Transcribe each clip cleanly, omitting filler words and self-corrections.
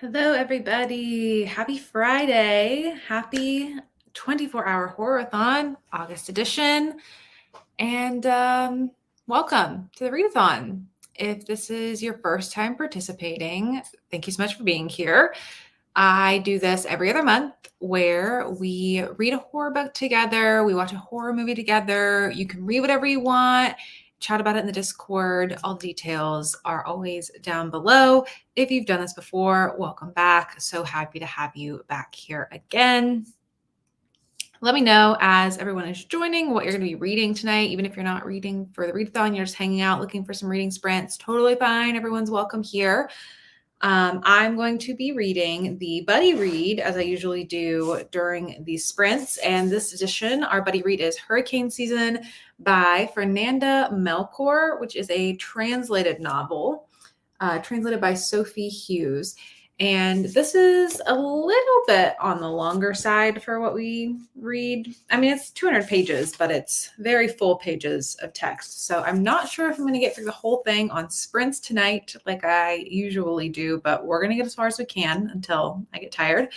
Hello, everybody. Happy Friday. Happy 24-hour horror-a-thon, August edition. And welcome to the read-a-thon. If this is your first time participating, thank you so much for being here. I do this every other month where we read a horror book together. We watch a horror movie together. You can read whatever you want, chat about it in the Discord. All the details are always down below. If you've done this before, welcome back. So happy to have you back here again. Let me know as everyone is joining what you're going to be reading tonight. Even if you're not reading for the read-a-thon, you're just hanging out looking for some reading sprints. Totally fine. Everyone's welcome here. I'm going to be reading the buddy read as I usually do during these sprints. And this edition, our buddy read is Hurricane Season by Fernanda Melchor, which is a translated novel, translated by Sophie Hughes. And this is a little bit on the longer side for what we read. I mean, it's 200 pages, but it's very full pages of text. So I'm not sure if I'm going to get through the whole thing on sprints tonight like I usually do, but we're going to get as far as we can until I get tired.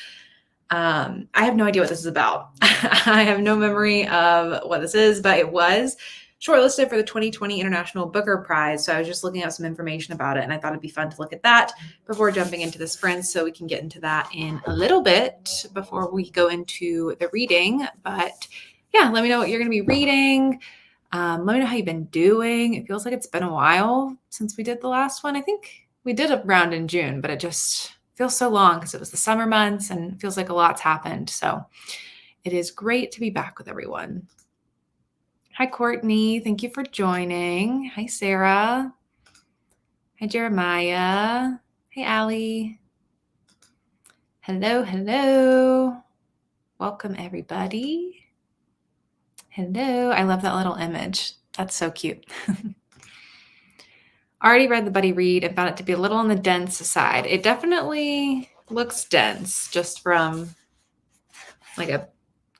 I have no idea what this is about. I have no memory of what this is, but it was shortlisted for the 2020 International Booker Prize. So I was just looking up some information about it, and I thought it'd be fun to look at that before jumping into the sprints. So we can get into that in a little bit before we go into the reading. But yeah, let me know what you're going to be reading. Let me know how you've been doing. It feels like it's been a while since we did the last one. I think we did a round in June, but it just feels so long because it was the summer months and it feels like a lot's happened. So it is great to be back with everyone. Hi, Courtney. Thank you for joining. Hi, Sarah. Hi, Jeremiah. Hey, Allie. Hello, hello. Welcome, everybody. Hello. I love that little image. That's so cute. Already read the buddy read and found it to be a little on the dense side. It definitely looks dense just from like a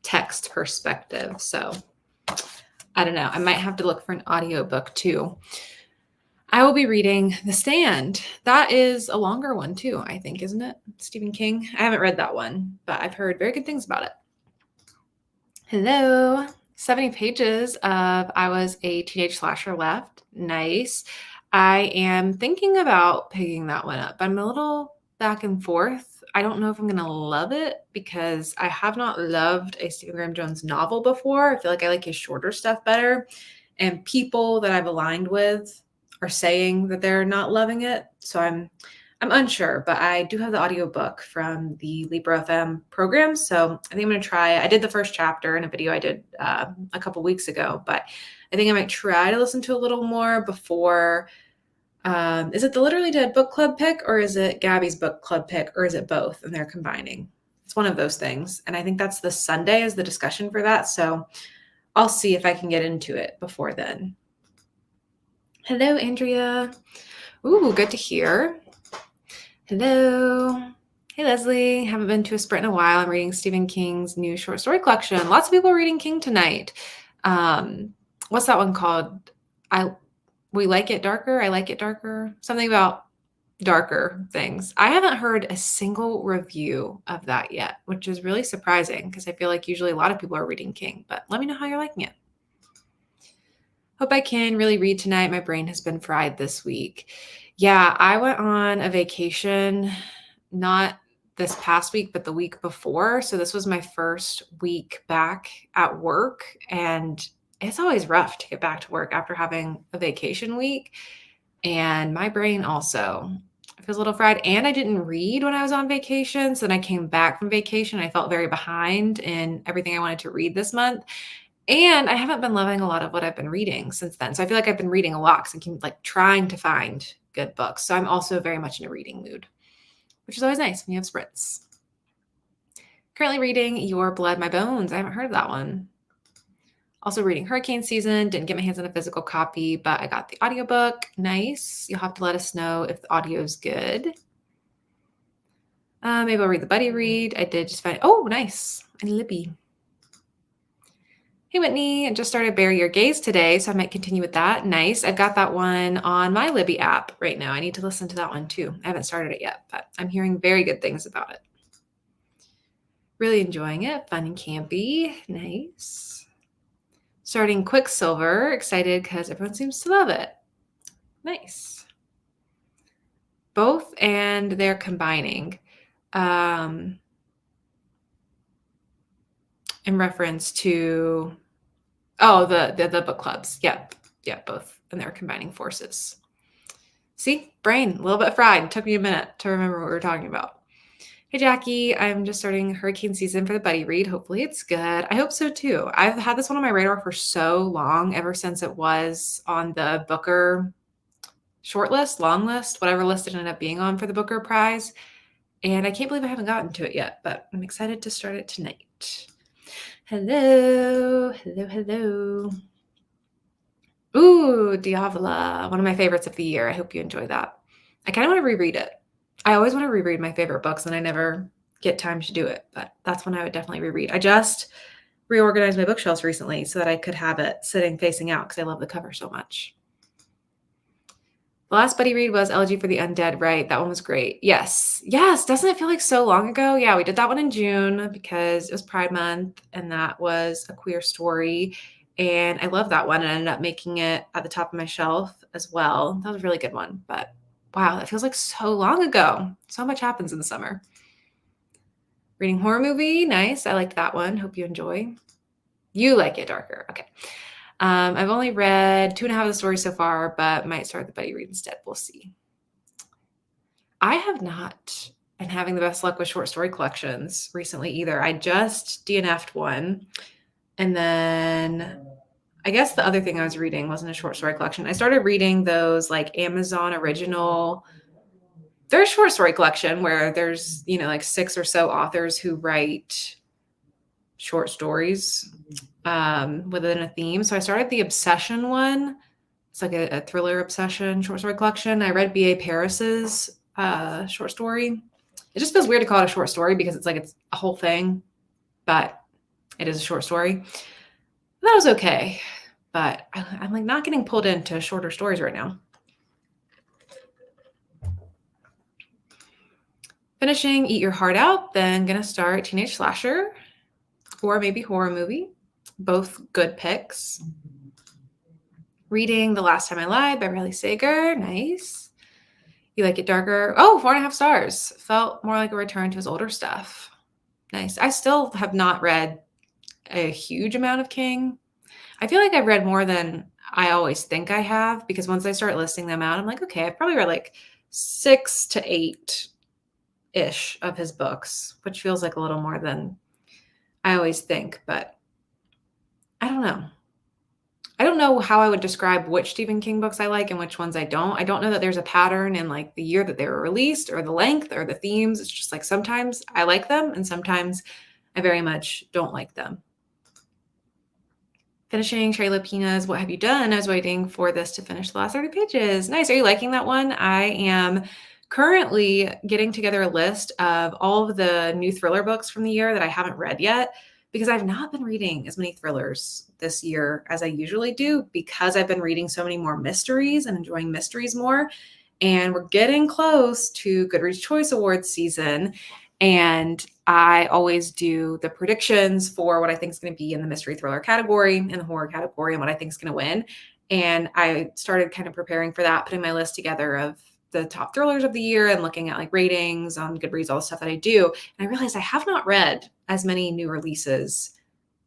text perspective. So I don't know. I might have to look for an audiobook too. I will be reading The Stand. That is a longer one too, I think, isn't it? Stephen King. I haven't read that one, but I've heard very good things about it. Hello. 70 pages of I Was a Teenage Slasher left. Nice. I am thinking about picking that one up. I'm a little back and forth. I don't know if I'm going to love it because I have not loved a Stephen Graham Jones novel before. I feel like I like his shorter stuff better. And people that I've aligned with are saying that they're not loving it. So I'm unsure, but I do have the audiobook from the Libro FM program. So I think I'm going to try. I did the first chapter in a video I did a couple weeks ago, but I think I might try to listen to a little more before. Is it the Literally Dead book club pick, or is it Gabby's book club pick, or is it both and they're combining? It's one of those things. And I think that's the Sunday is the discussion for that. So I'll see if I can get into it before then. Hello, Andrea. Ooh, good to hear. Hello. Hey, Leslie. Haven't been to a sprint in a while. I'm reading Stephen King's new short story collection. Lots of people are reading King tonight. What's that one called? We Like It Darker. I Like It Darker. Something about darker things. I haven't heard a single review of that yet, which is really surprising because I feel like usually a lot of people are reading King, but let me know how you're liking it. Hope I can really read tonight. My brain has been fried this week. Yeah, I went on a vacation, not this past week, but the week before. So this was my first week back at work. And it's always rough to get back to work after having a vacation week. And my brain also feels a little fried. And I didn't read when I was on vacation. So then I came back from vacation. I felt very behind in everything I wanted to read this month. And I haven't been loving a lot of what I've been reading since then. So I feel like I've been reading a lot because I'm like trying to find good books. So I'm also very much in a reading mood, which is always nice when you have sprints. Currently reading Your Blood, My Bones. I haven't heard of that one. Also reading Hurricane Season. Didn't get my hands on a physical copy, but I got the audiobook. Nice. You'll have to let us know if the audio is good. Maybe I'll read the buddy read. I did just find, oh, nice. And Libby. Hey, Whitney, I just started Bury Your Gaze today, so I might continue with that. Nice. I've got that one on my Libby app right now. I need to listen to that one too. I haven't started it yet, but I'm hearing very good things about it. Really enjoying it. Fun and campy. Nice. Starting Quicksilver. Excited because everyone seems to love it. Nice. Both, and they're combining. In reference to, the book clubs. Yep, both. And they're combining forces. See, brain, a little bit fried. It took me a minute to remember what we were talking about. Hey, Jackie, I'm just starting hurricane season for the buddy read. Hopefully it's good. I hope so too. I've had this one on my radar for so long, ever since it was on the Booker shortlist, long list, whatever list it ended up being on for the Booker Prize. And I can't believe I haven't gotten to it yet, but I'm excited to start it tonight. Hello. Ooh, Diavola, one of my favorites of the year. I hope you enjoy that. I kind of want to reread it. I always want to reread my favorite books, and I never get time to do it, but that's one I would definitely reread. I just reorganized my bookshelves recently so that I could have it sitting facing out because I love the cover so much. The last buddy read was Elegy for the Undead, right? That one was great. Yes. Doesn't it feel like so long ago? Yeah, we did that one in June because it was Pride Month, and that was a queer story. And I love that one, and I ended up making it at the top of my shelf as well. That was a really good one. But wow, that feels like so long ago. So much happens in the summer. Reading horror movie. Nice. I liked that one. Hope you enjoy. You like it darker. Okay. I've only read 2.5 of the stories so far, but might start the buddy read instead. We'll see. I have not been having the best luck with short story collections recently either. I just DNF'd one. And then I guess the other thing I was reading wasn't a short story collection. I started reading those like Amazon original. There's a short story collection where there's, like 6 or so authors who write short stories within a theme. So I started the Obsession one. It's like a thriller obsession short story collection. I read B.A. Paris's short story. It just feels weird to call it a short story because it's a whole thing, but it is a short story. That was okay, but I'm like not getting pulled into shorter stories right now. Finishing Eat Your Heart Out, then gonna start Teenage Slasher or maybe horror movie. Both good picks. Reading The Last Time I Lied by Riley Sager. Nice. You Like It Darker. Oh, 4.5 stars. Felt more like a return to his older stuff. Nice. I still have not read a huge amount of King. I feel like I've read more than I always think I have, because once I start listing them out, I'm like, okay, I've probably read like 6 to 8-ish of his books, which feels like a little more than I always think, but I don't know. I don't know how I would describe which Stephen King books I like and which ones I don't. I don't know that there's a pattern in like the year that they were released or the length or the themes. It's just like sometimes I like them and sometimes I very much don't like them. Finishing Sherry Lapina's What Have You Done? I was waiting for this to finish the last 30 pages. Nice. Are you liking that one? I am currently getting together a list of all of the new thriller books from the year that I haven't read yet, because I've not been reading as many thrillers this year as I usually do, because I've been reading so many more mysteries and enjoying mysteries more. And we're getting close to Goodreads Choice Awards season. And I always do the predictions for what I think is going to be in the mystery thriller category and the horror category and what I think is going to win. And I started kind of preparing for that, putting my list together of the top thrillers of the year and looking at like ratings on Goodreads, all the stuff that I do. And I realized I have not read as many new releases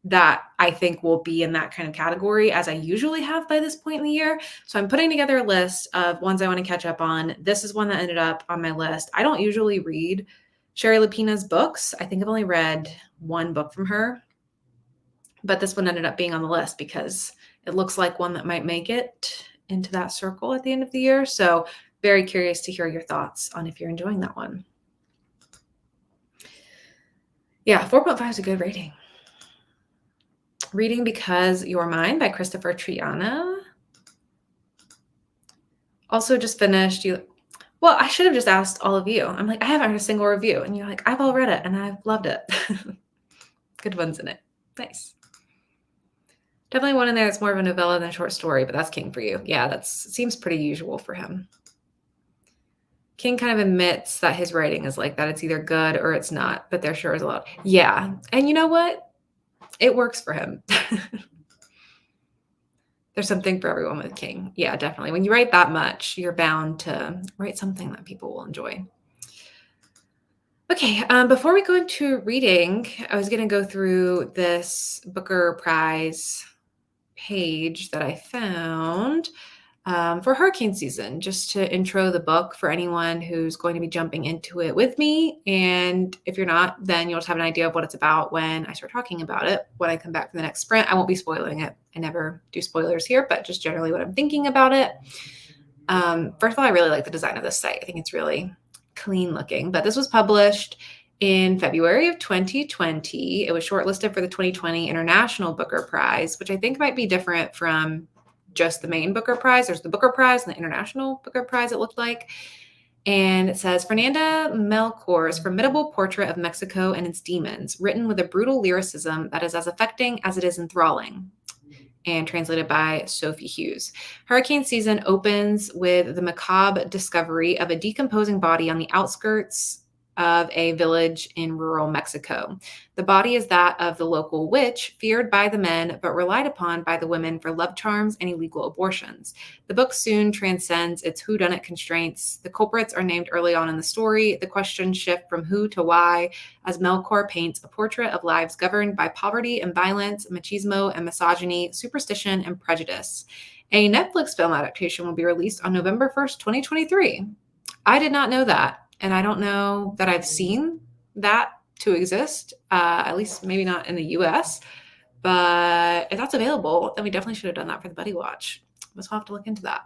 that I think will be in that kind of category as I usually have by this point in the year. So I'm putting together a list of ones I want to catch up on. This is one that ended up on my list. I don't usually read Sherry Lapina's books. I think I've only read one book from her, but this one ended up being on the list because it looks like one that might make it into that circle at the end of the year. So very curious to hear your thoughts on if you're enjoying that one. Yeah, 4.5 is a good rating. Reading Because You're Mine by Christopher Triana. Also just finished Well, I should have just asked all of you. I'm like, I haven't read a single review. And you're like, I've all read it and I've loved it. Good ones in it. Nice. Definitely one in there that's more of a novella than a short story, but that's King for you. Yeah, that seems pretty usual for him. King kind of admits that his writing is like that. It's either good or it's not, but there sure is a lot. Yeah. And you know what? It works for him. There's something for everyone with King. Yeah, definitely. When you write that much, you're bound to write something that people will enjoy. Okay, before we go into reading, I was going to go through this Booker Prize page that I found for hurricane season, just to intro the book for anyone who's going to be jumping into it with me. And if you're not, then you'll just have an idea of what it's about when I start talking about it. When I come back for the next sprint, I won't be spoiling it. I never do spoilers here, but just generally what I'm thinking about it. First of all, I really like the design of this site. I think it's really clean looking, but this was published in February of 2020. It was shortlisted for the 2020 International Booker Prize, which I think might be different from just the main Booker Prize. There's the Booker Prize and the International Booker Prize, it looked like. And it says, Fernanda Melchor's formidable portrait of Mexico and its demons, written with a brutal lyricism that is as affecting as it is enthralling, and translated by Sophie Hughes. Hurricane season opens with the macabre discovery of a decomposing body on the outskirts of a village in rural Mexico. The body is that of the local witch, feared by the men, but relied upon by the women for love charms and illegal abortions. The book soon transcends its whodunit constraints. The culprits are named early on in the story. The questions shift from who to why, as Melchor paints a portrait of lives governed by poverty and violence, machismo and misogyny, superstition and prejudice. A Netflix film adaptation will be released on November 1st, 2023. I did not know that. And I don't know that I've seen that to exist, at least maybe not in the US. But if that's available, then we definitely should have done that for the Buddy Watch. We'll have to look into that.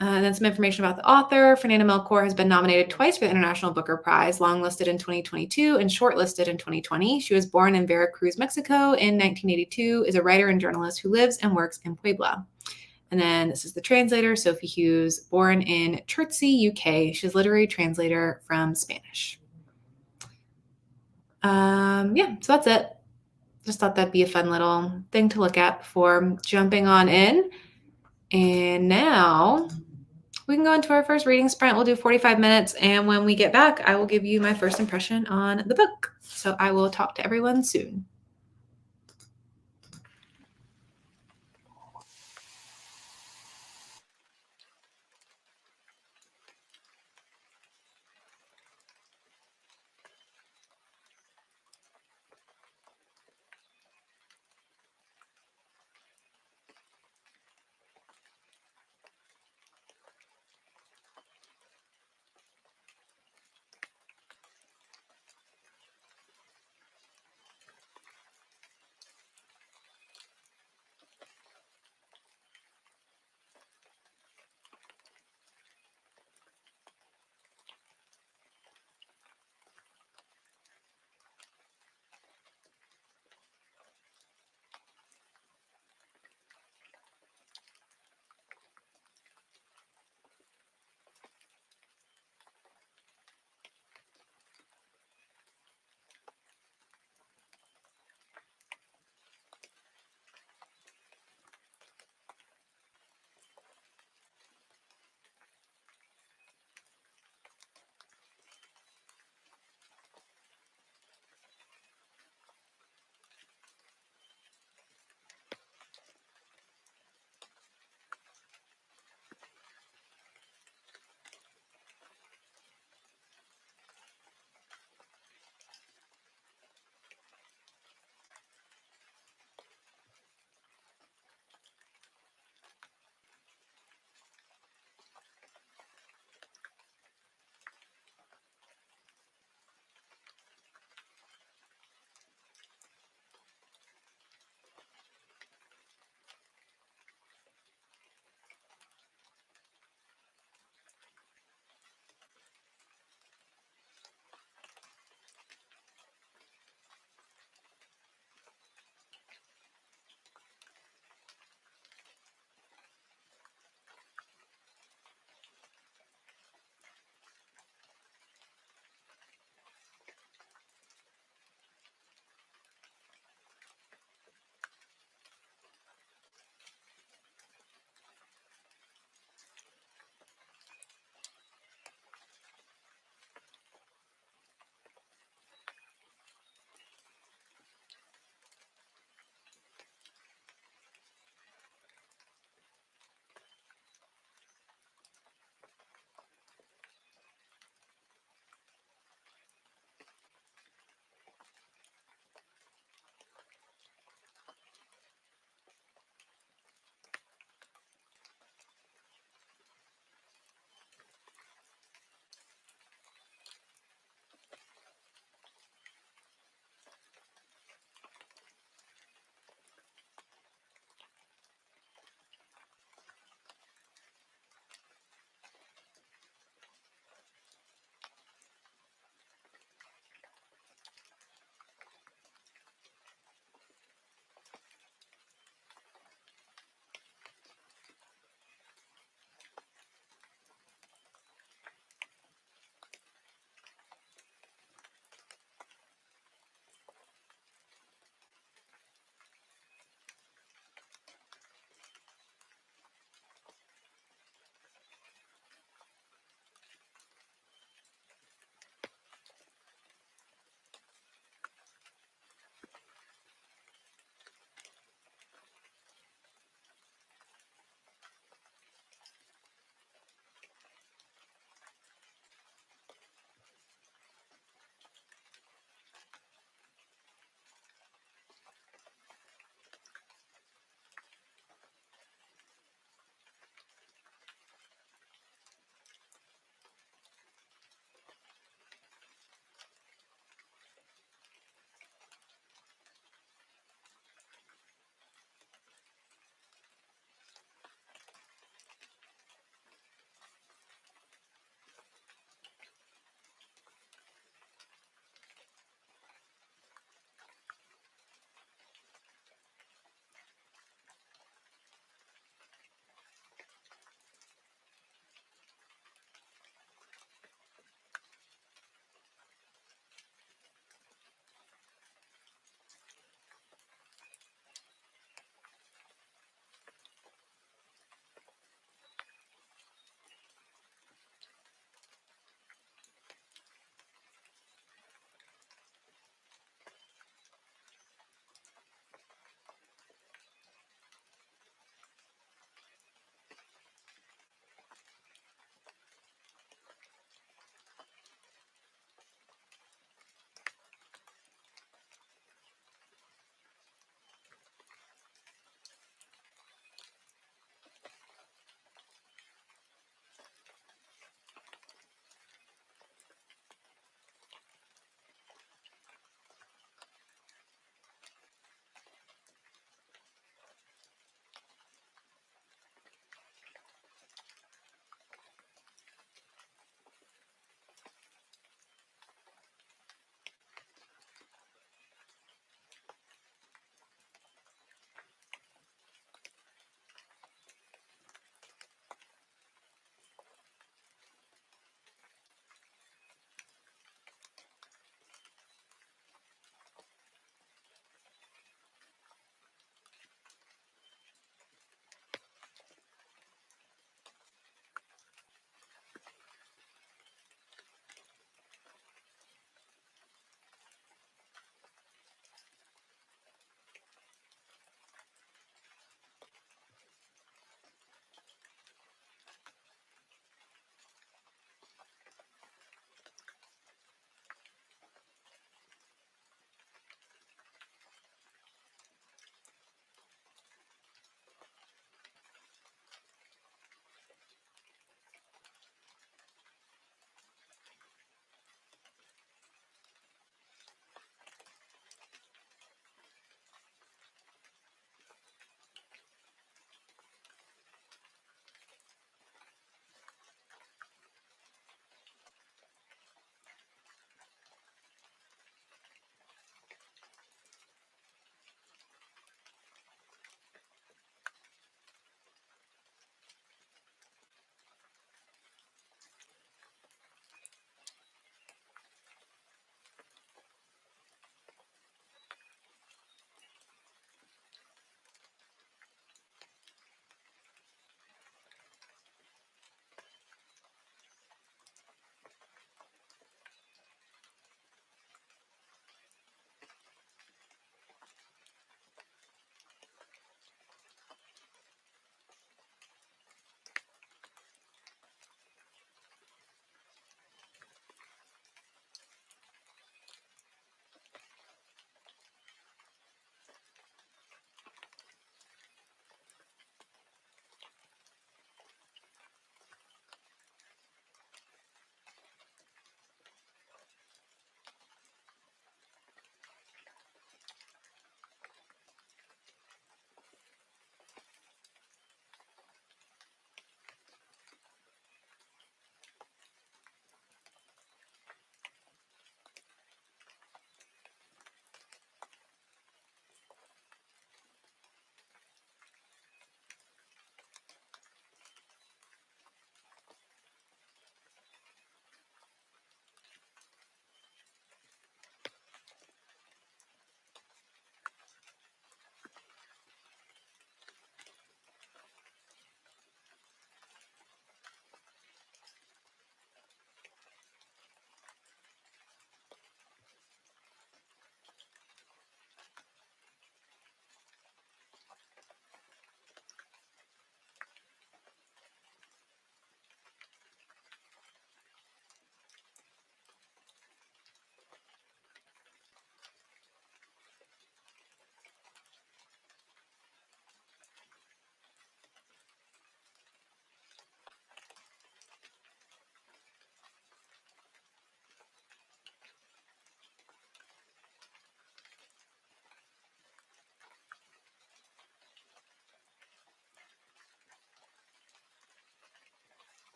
And then some information about the author. Fernanda Melchor has been nominated twice for the International Booker Prize, longlisted in 2022 and shortlisted in 2020. She was born in Veracruz, Mexico in 1982, is a writer and journalist who lives and works in Puebla. And then this is the translator, Sophie Hughes, born in Chertsey, UK. She's a literary translator from Spanish. Yeah, so that's it. Just thought that'd be a fun little thing to look at before jumping on in. And now we can go into our first reading sprint. We'll do 45 minutes. And when we get back, I will give you my first impression on the book. So I will talk to everyone soon.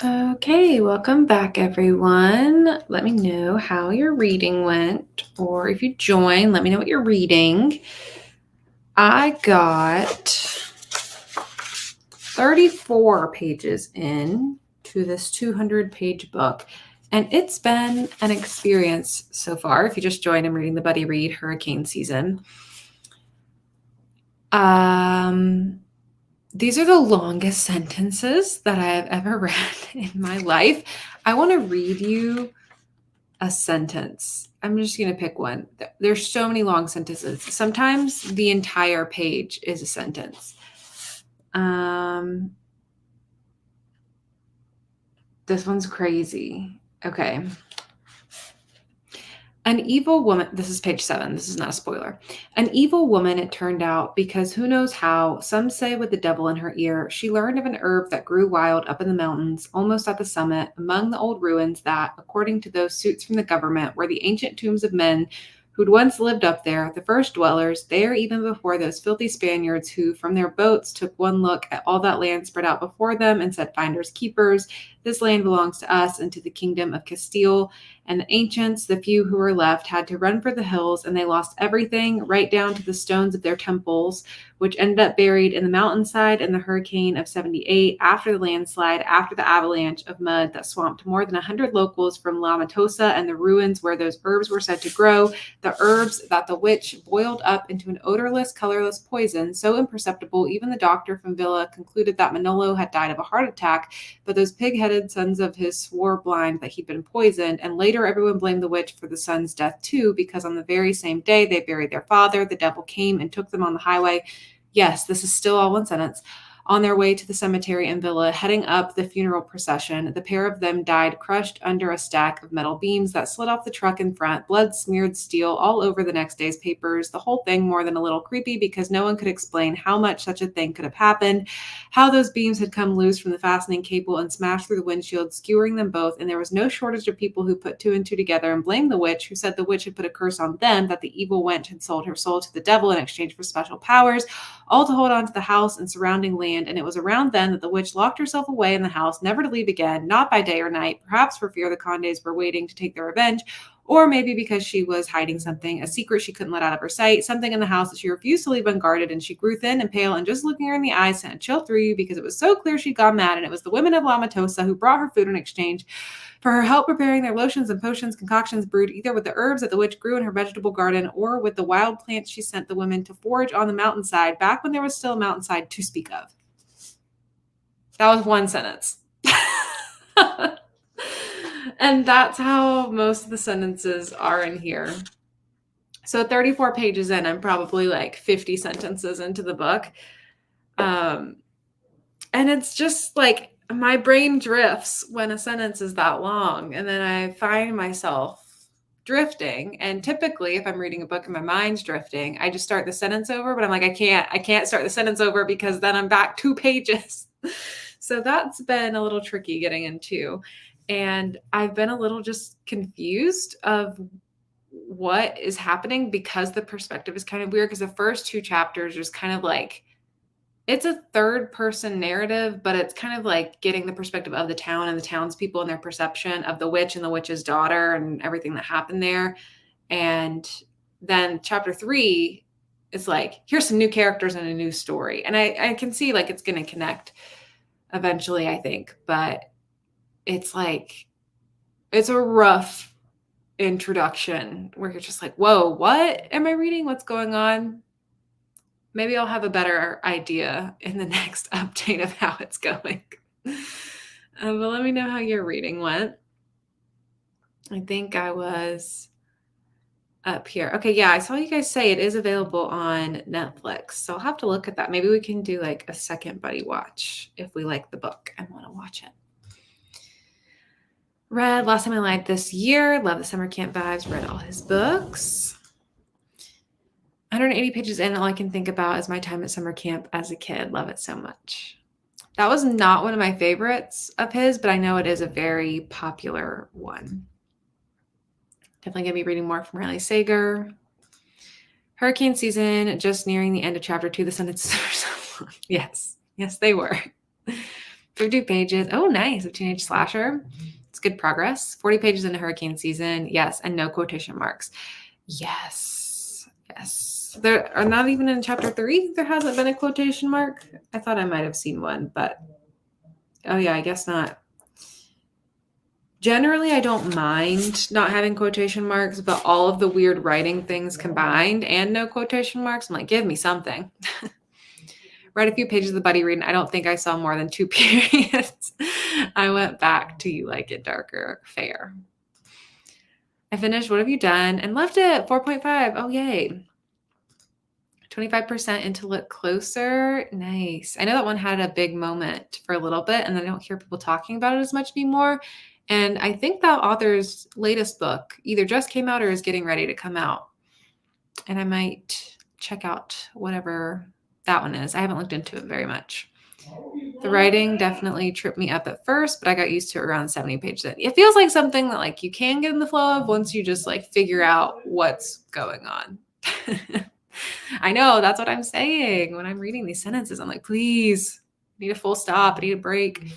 Okay, welcome back, everyone. Let me know how your reading went, or if you join, let me know what you're reading. I got 34 pages in to this 200-page book, and it's been an experience so far. If you just joined, I'm reading the Buddy Read Hurricane Season. These are the longest sentences that I have ever read in my life. I want to read you a sentence. I'm just going to pick one. There's so many long sentences. Sometimes the entire page is a sentence. This one's crazy. Okay. An evil woman, this is page 7, this is not a spoiler. An evil woman, it turned out, because who knows how, some say with the devil in her ear, she learned of an herb that grew wild up in the mountains, almost at the summit, among the old ruins that, according to those suits from the government, were the ancient tombs of men who'd once lived up there, the first dwellers, there even before those filthy Spaniards who, from their boats, took one look at all that land spread out before them and said, finders, keepers, this land belongs to us and to the kingdom of Castile. And the ancients, the few who were left, had to run for the hills, and they lost everything, right down to the stones of their temples, which ended up buried in the mountainside in the hurricane of 78, after the landslide, after the avalanche of mud that swamped more than 100 locals from La Matosa and the ruins where those herbs were said to grow, the herbs that the witch boiled up into an odorless, colorless poison, so imperceptible even the doctor from Villa concluded that Manolo had died of a heart attack, but those pig-headed sons of his swore blind that he'd been poisoned, and later everyone blamed the witch for the son's death too, because on the very same day they buried their father, the devil came and took them on the highway. Yes, this is still all one sentence. On their way to the cemetery in Villa, heading up the funeral procession, the pair of them died crushed under a stack of metal beams that slid off the truck in front, blood-smeared steel all over the next day's papers, the whole thing more than a little creepy because no one could explain how much such a thing could have happened, how those beams had come loose from the fastening cable and smashed through the windshield, skewering them both, and there was no shortage of people who put two and two together and blamed the witch, who said the witch had put a curse on them, that the evil wench had sold her soul to the devil in exchange for special powers, all to hold on to the house and surrounding land, and it was around then that the witch locked herself away in the house, never to leave again, not by day or night, perhaps for fear the Condes were waiting to take their revenge, or maybe because she was hiding something, a secret she couldn't let out of her sight, something in the house that she refused to leave unguarded, and she grew thin and pale, and just looking her in the eyes sent a chill through you because it was so clear she'd gone mad, and it was the women of La Matosa who brought her food in exchange for her help preparing their lotions and potions, concoctions brewed either with the herbs that the witch grew in her vegetable garden or with the wild plants she sent the women to forage on the mountainside back when there was still a mountainside to speak of. That was one sentence. And that's how most of the sentences are in here. So 34 pages in, I'm probably like 50 sentences into the book. And it's just like my brain drifts when a sentence is that long. And then I find myself drifting. And typically, if I'm reading a book and my mind's drifting, I just start the sentence over. But I'm like, I can't start the sentence over because then I'm back 2 pages. So that's been a little tricky getting into. And I've been a little just confused of what is happening because the perspective is kind of weird, because the first 2 chapters is kind of like, it's a third person narrative, but it's kind of like getting the perspective of the town and the townspeople and their perception of the witch and the witch's daughter and everything that happened there. And then chapter 3 is like, here's some new characters and a new story. And I can see like it's going to connect eventually, I think, but it's like, it's a rough introduction where you're just like, whoa, what am I reading? What's going on? Maybe I'll have a better idea in the next update of how it's going. But let me know how your reading went. I think I was up here. Okay, yeah, I saw you guys say it is available on Netflix. So I'll have to look at that. Maybe we can do like a second buddy watch if we like the book and want to watch it. Read Last Time I Lied this year. Love the summer camp vibes. Read all his books. 180 pages in, all I can think about is my time at summer camp as a kid. Love it so much. That was not one of my favorites of his, but I know it is a very popular one. Definitely going to be reading more from Riley Sager. Hurricane season, just nearing the end of chapter 2. The sentences are so long. Yes, they were. 50 pages. Oh, nice. A teenage slasher. It's good progress. 40 pages into hurricane season. Yes. And no quotation marks. Yes. Yes. There are not even in chapter 3. There hasn't been a quotation mark. I thought I might have seen one, but oh yeah, I guess not. Generally, I don't mind not having quotation marks, but all of the weird writing things combined and no quotation marks, I'm like, give me something. Read a few pages of the buddy read, and I don't think I saw more than 2 periods. I went back to You Like It Darker. Fair. I finished What Have You Done and left it 4.5. Oh, yay. 25% into Look Closer. Nice. I know that one had a big moment for a little bit, and then I don't hear people talking about it as much anymore. And I think that author's latest book either just came out or is getting ready to come out. And I might check out whatever that one is. I haven't looked into it very much. The writing definitely tripped me up at first, but I got used to it around 70 pages in. It feels like something that like you can get in the flow of once you just like figure out what's going on. I know, that's what I'm saying when I'm reading these sentences. I'm like, please, I need a full stop. I need a break.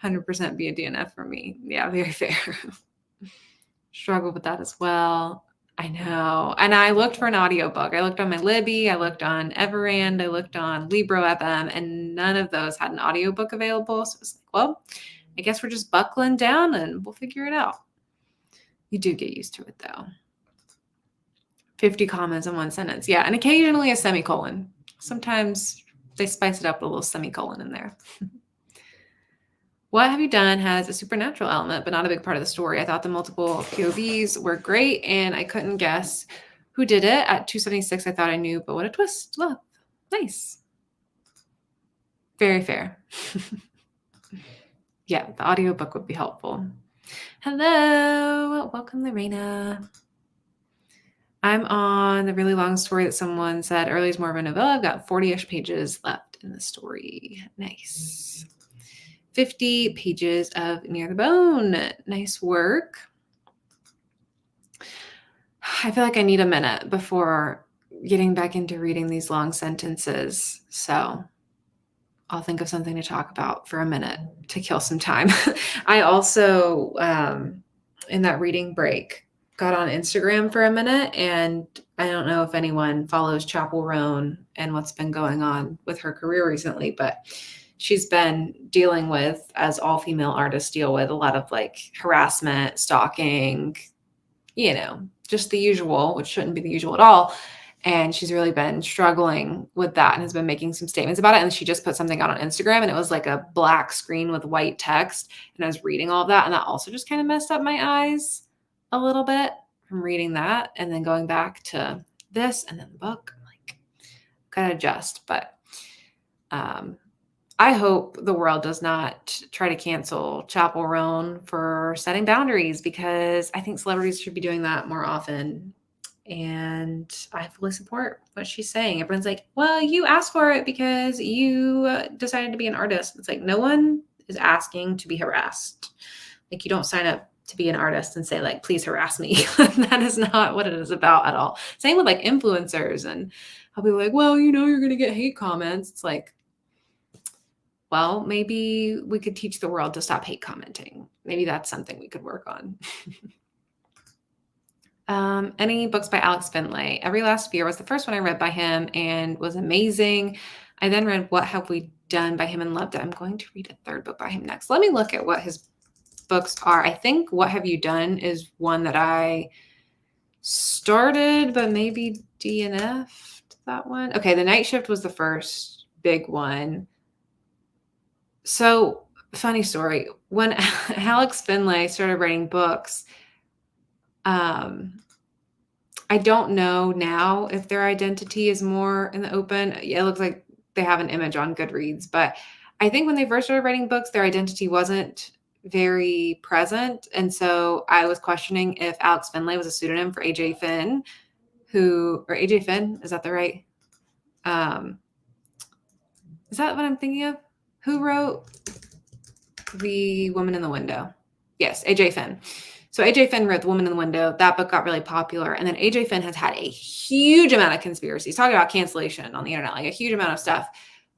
100% be a DNF for me. Yeah, very fair. Struggle with that as well. I know. And I looked for an audiobook. I looked on my Libby, I looked on Everand, I looked on Libro FM, and none of those had an audiobook available. So I was like, well, I guess we're just buckling down and we'll figure it out. You do get used to it though. 50 commas in one sentence. Yeah, and occasionally a semicolon. Sometimes they spice it up with a little semicolon in there. What Have You Done has a supernatural element, but not a big part of the story. I thought the multiple POVs were great, and I couldn't guess who did it. At 276, I thought I knew, but what a twist. Love. Nice. Very fair. Yeah, the audiobook would be helpful. Hello. Welcome, Lorena. I'm on the really long story that someone said earlier is more of a novella. I've got 40-ish pages left in the story. Nice. 50 pages of Near the Bone. Nice work. I feel like I need a minute before getting back into reading these long sentences. So I'll think of something to talk about for a minute to kill some time. I also, in that reading break, got on Instagram for a minute, and I don't know if anyone follows Chapel Roan and what's been going on with her career recently, but she's been dealing with, as all female artists deal with, a lot of like harassment, stalking, you know, just the usual, which shouldn't be the usual at all. And she's really been struggling with that and has been making some statements about it. And she just put something out on Instagram, and it was like a black screen with white text. And I was reading all of that. And that also just kind of messed up my eyes a little bit from reading that and then going back to this and then the book. I'm like, gotta adjust. But I hope the world does not try to cancel Chapel Roan for setting boundaries, because I think celebrities should be doing that more often. And I fully support what she's saying. Everyone's like, well, you asked for it because you decided to be an artist. It's like, no one is asking to be harassed. Like, you don't sign up to be an artist and say like, please harass me. That is not what it is about at all. Same with like influencers, and I'll be like, well, you know, you're going to get hate comments. It's like, well, maybe we could teach the world to stop hate commenting. Maybe that's something we could work on. Any books by Alex Finlay? Every Last Fear was the first one I read by him and was amazing. I then read What Have We Done by him and loved it. I'm going to read a third book by him next. Let me look at what his books are. I think What Have You Done is one that I started, but maybe DNF'd that one. Okay, The Night Shift was the first big one. So, funny story. When Alex Finlay started writing books, I don't know now if their identity is more in the open. It looks like they have an image on Goodreads, but I think when they first started writing books, their identity wasn't very present. And so I was questioning if Alex Finlay was a pseudonym for AJ Finn, or AJ Finn, is that the right? Is that what I'm thinking of? Who wrote The Woman in the Window? Yes, AJ Finn. So AJ Finn wrote The Woman in the Window. That book got really popular. And then AJ Finn has had a huge amount of conspiracies, talking about cancellation on the internet, like a huge amount of stuff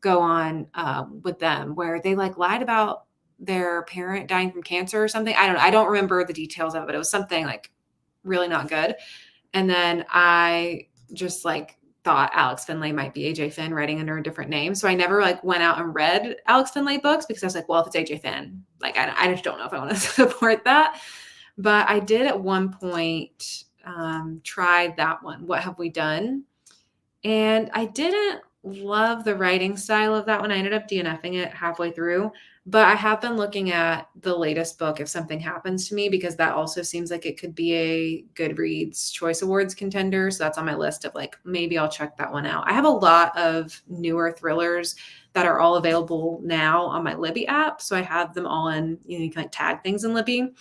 go on with them where they like lied about their parent dying from cancer or something. I don't know. I don't remember the details of it. It was something like really not good. And then I just like thought Alex Finlay might be AJ Finn writing under a different name. So I never like went out and read Alex Finlay books because I was like, well, if it's AJ Finn, like I just don't know if I want to support that. But I did at one point try that one. What Have We Done? And I didn't love the writing style of that one. I ended up DNFing it halfway through, but I have been looking at the latest book, If Something Happens to Me, because that also seems like it could be a Goodreads Choice Awards contender. So that's on my list of like, maybe I'll check that one out. I have a lot of newer thrillers that are all available now on my Libby app. So I have them all in, you can like tag things in Libby.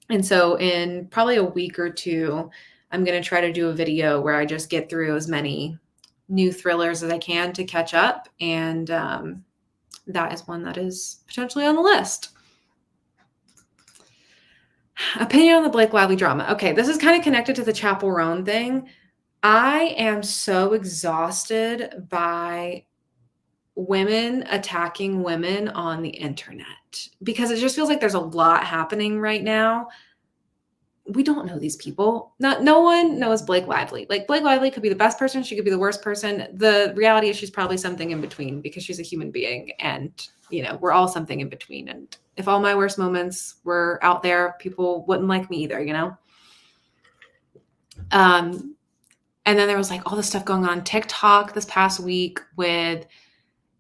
And so in probably a week or two, I'm going to try to do a video where I just get through as many new thrillers as I can to catch up. And that is one that is potentially on the list. Opinion on the Blake Lively drama. Okay, this is kind of connected to the Chapel Roan thing. I am so exhausted by women attacking women on the internet because it just feels like there's a lot happening right now. We don't know these people. No one knows Blake Lively. Like Blake Lively could be the best person. She could be the worst person. The reality is she's probably something in between because she's a human being and, we're all something in between. And if all my worst moments were out there, people wouldn't like me either, And then there was like all this stuff going on TikTok this past week with,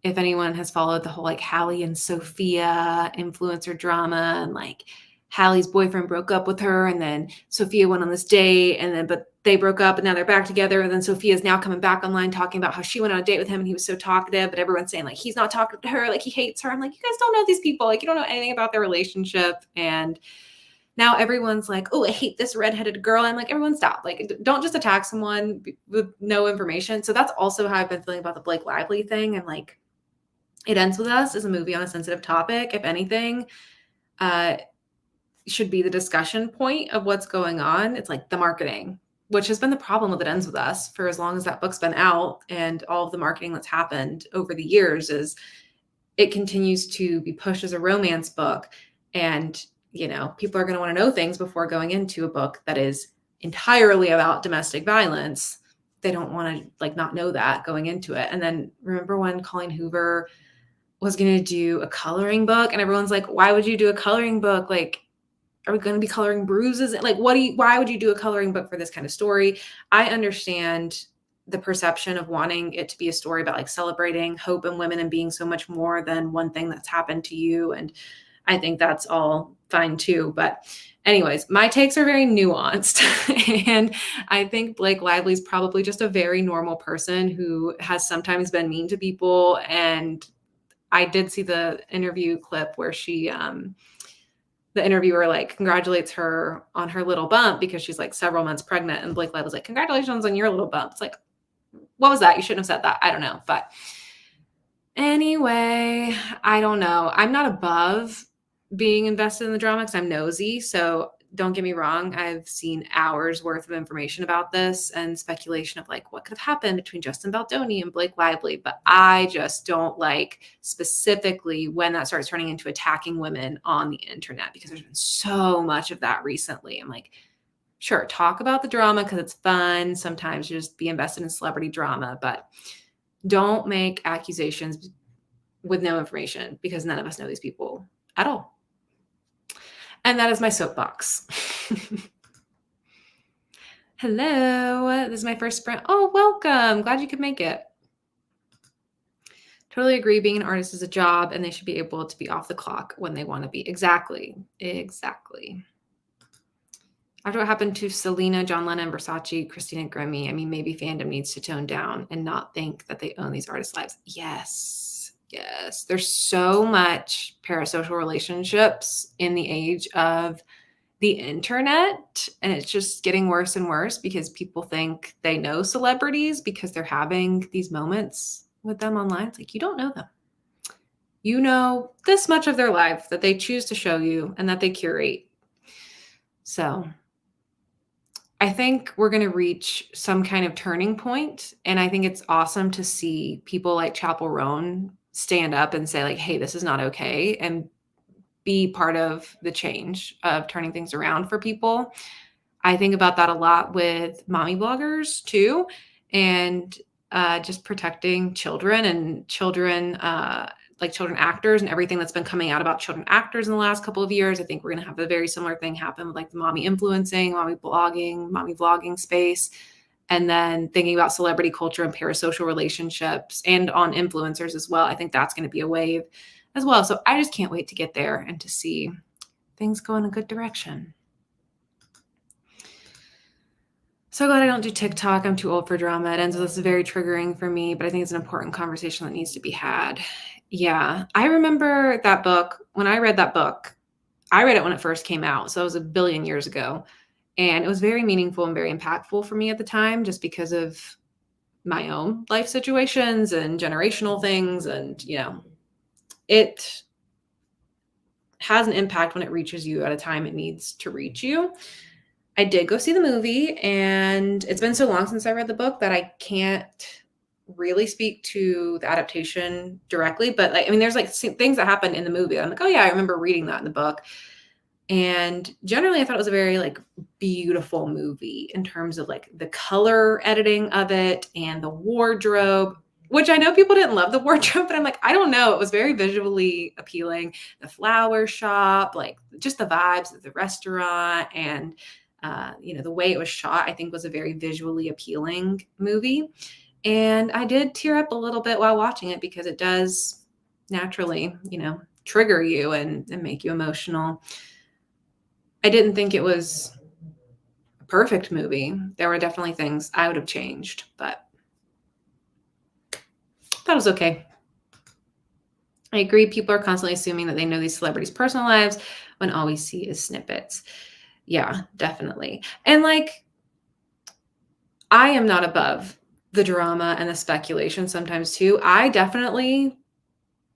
if anyone has followed the whole like Hallie and Sophia influencer drama and like Hallie's boyfriend broke up with her and then Sophia went on this date but they broke up and now they're back together. And then Sophia's now coming back online talking about how she went on a date with him and he was so talkative, but everyone's saying like, he's not talking to her. Like he hates her. I'm like, you guys don't know these people. Like you don't know anything about their relationship. And now everyone's like, oh, I hate this redheaded girl. I'm like, everyone stop. Like, don't just attack someone with no information. So that's also how I've been feeling about the Blake Lively thing. And like, It Ends With Us is a movie on a sensitive topic. If anything, should be the discussion point of what's going on. It's like the marketing, which has been the problem with It Ends With Us for as long as that book's been out, and all of the marketing that's happened over the years is it continues to be pushed as a romance book. And, people are going to want to know things before going into a book that is entirely about domestic violence. They don't want to like not know that going into it. And then remember when Colleen Hoover was going to do a coloring book and everyone's like, why would you do a coloring book? Like, are we going to be coloring bruises? Like, why would you do a coloring book for this kind of story? I understand the perception of wanting it to be a story about like celebrating hope in women and being so much more than one thing that's happened to you. And I think that's all fine too. But anyways, my takes are very nuanced. And I think Blake Lively is probably just a very normal person who has sometimes been mean to people. And I did see the interview clip where the interviewer like congratulates her on her little bump because she's like several months pregnant. And Blake Lively was like, congratulations on your little bump. It's like, what was that? You shouldn't have said that. I don't know. But anyway, I don't know. I'm not above being invested in the drama because I'm nosy. So don't get me wrong. I've seen hours worth of information about this and speculation of like what could have happened between Justin Baldoni and Blake Lively. But I just don't like specifically when that starts turning into attacking women on the internet because there's been so much of that recently. I'm like, sure, talk about the drama because it's fun. Sometimes you just be invested in celebrity drama, but don't make accusations with no information because none of us know these people at all. And that is my soapbox. Hello, this is my first sprint. Oh, welcome. Glad you could make it. Totally agree. Being an artist is a job and they should be able to be off the clock when they want to be. Exactly. After what happened to Selena, John Lennon, Versace, Christina Grimmie, I mean, maybe fandom needs to tone down and not think that they own these artists' lives. Yes. There's so much parasocial relationships in the age of the internet, and it's just getting worse and worse because people think they know celebrities because they're having these moments with them online. It's like, you don't know them. You know this much of their life that they choose to show you and that they curate. So I think we're going to reach some kind of turning point, and I think it's awesome to see people like Chapel Roan stand up and say like, "Hey, this is not okay," and be part of the change of turning things around for people. I think about that a lot with mommy bloggers too, and just protecting children and children, like children actors and everything that's been coming out about children actors in the last couple of years. I think we're going to have a very similar thing happen with like the mommy influencing, mommy blogging, mommy vlogging space. And then thinking about celebrity culture and parasocial relationships and on influencers as well. I think that's going to be a wave as well. So I just can't wait to get there and to see things go in a good direction. So glad I don't do TikTok. I'm too old for drama. It ends with this is very triggering for me, but I think it's an important conversation that needs to be had. Yeah. I remember that book. When I read that book, I read it when it first came out. So it was a billion years ago. And it was very meaningful and very impactful for me at the time, just because of my own life situations and generational things. And, it has an impact when it reaches you at a time it needs to reach you. I did go see the movie, and it's been so long since I read the book that I can't really speak to the adaptation directly. But there's like things that happened in the movie. I'm like, oh yeah, I remember reading that in the book. And generally, I thought it was a very like beautiful movie in terms of like the color editing of it and the wardrobe, which I know people didn't love the wardrobe, but I'm like, I don't know. It was very visually appealing. The flower shop, like just the vibes of the restaurant, and the way it was shot, I think was a very visually appealing movie. And I did tear up a little bit while watching it because it does naturally, trigger you and make you emotional. I didn't think it was a perfect movie. There were definitely things I would have changed, but that was okay. I agree. People are constantly assuming that they know these celebrities' personal lives when all we see is snippets. Yeah, definitely. And like, I am not above the drama and the speculation sometimes too. I definitely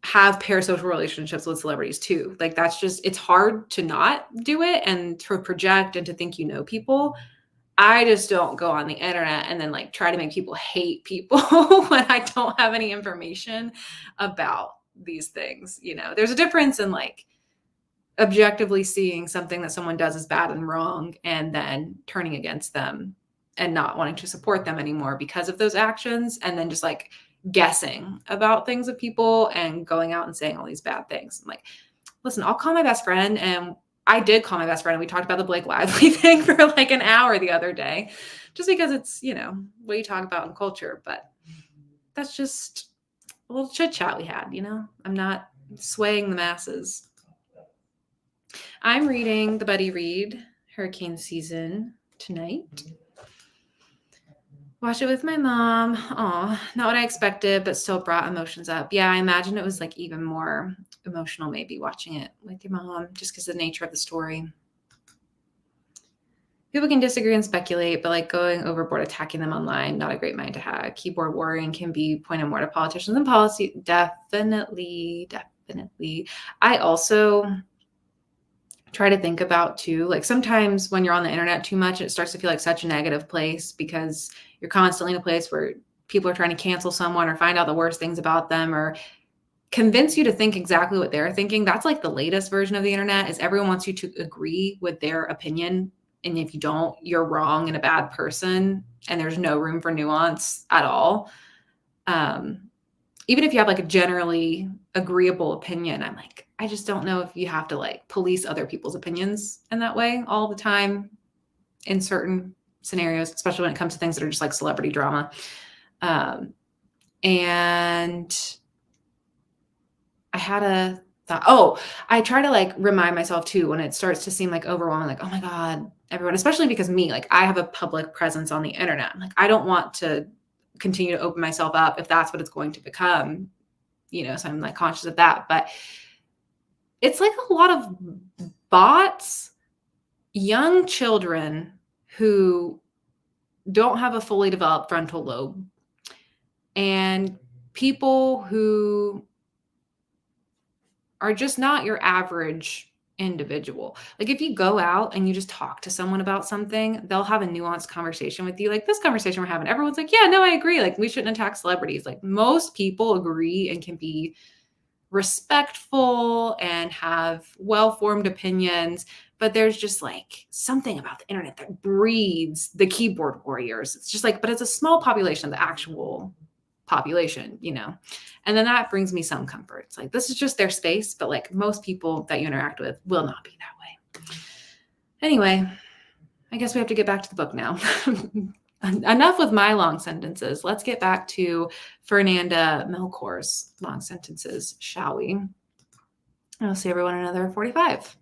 have parasocial relationships with celebrities too. Like that's just, it's hard to not do it and to project and to think you know people. I just don't go on the internet and then like try to make people hate people when I don't have any information about these things. There's a difference in like objectively seeing something that someone does is bad and wrong and then turning against them and not wanting to support them anymore because of those actions, and then just like guessing about things of people and going out and saying all these bad things. I'm like, listen, I'll call my best friend, and I did call my best friend, and we talked about the Blake Lively thing for like an hour the other day, just because it's, what you talk about in culture. But that's just a little chit chat we had, I'm not swaying the masses. I'm reading the Buddy Read Hurricane Season tonight. Watched it with my mom. Oh, not what I expected, but still brought emotions up. Yeah, I imagine it was like even more emotional maybe watching it with your mom, just because of the nature of the story. People can disagree and speculate, but like going overboard, attacking them online, not a great mind to have. Keyboard warring can be pointed more to politicians and policy. Definitely. I also try to think about too, like sometimes when you're on the internet too much, it starts to feel like such a negative place because you're constantly in a place where people are trying to cancel someone or find out the worst things about them or convince you to think exactly what they're thinking. That's like the latest version of the internet, is everyone wants you to agree with their opinion. And if you don't, you're wrong and a bad person. And there's no room for nuance at all. Even if you have like a generally agreeable opinion, I'm like, I just don't know if you have to like police other people's opinions in that way all the time in certain scenarios, especially when it comes to things that are just like celebrity drama. And I had a thought, I try to like remind myself too, when it starts to seem like overwhelming, like, oh my God, everyone, especially because me, like I have a public presence on the internet. I'm like, I don't want to continue to open myself up if that's what it's going to become, so I'm like conscious of that. But it's like a lot of bots, young children who don't have a fully developed frontal lobe, and people who are just not your average individual. Like if you go out and you just talk to someone about something, they'll have a nuanced conversation with you. Like this conversation we're having, everyone's like, yeah, no, I agree. Like we shouldn't attack celebrities. Like most people agree and can be respectful and have well-formed opinions, but there's just like something about the internet that breeds the keyboard warriors. It's just like, but it's a small population of the actual population, you know? And then that brings me some comfort. It's like, this is just their space, but like most people that you interact with will not be that way. Anyway, I guess we have to get back to the book now. Enough with my long sentences. Let's get back to Fernanda Melchor's long sentences, shall we? I'll see everyone in another 45.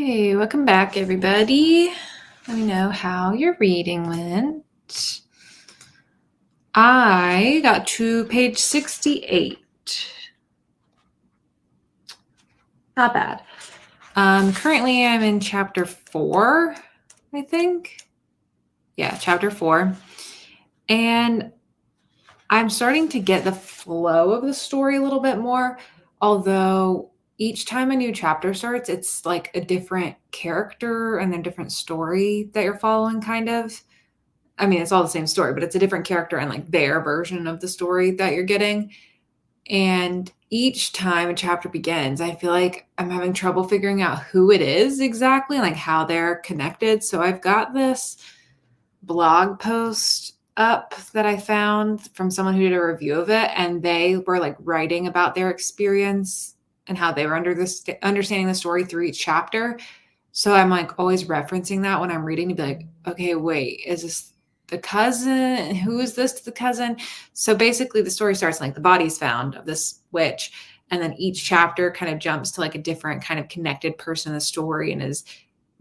Hey, welcome back, everybody. Let me know how your reading went. I got to page 68. Not bad. Currently, I'm in chapter 4, I think. Yeah, chapter 4. And I'm starting to get the flow of the story a little bit more, although each time a new chapter starts, it's like a different character and a different story that you're following, kind of. I mean, it's all the same story, but it's a different character and like their version of the story that you're getting. And each time a chapter begins, I feel like I'm having trouble figuring out who it is exactly, like how they're connected. So I've got this blog post up that I found from someone who did a review of it, and they were like writing about their experience and how they were understanding the story through each chapter. So I'm like always referencing that when I'm reading to be like, okay, wait, is this the cousin? Who is this to the cousin? So basically the story starts like the body's found of this witch. And then each chapter kind of jumps to like a different kind of connected person in the story and is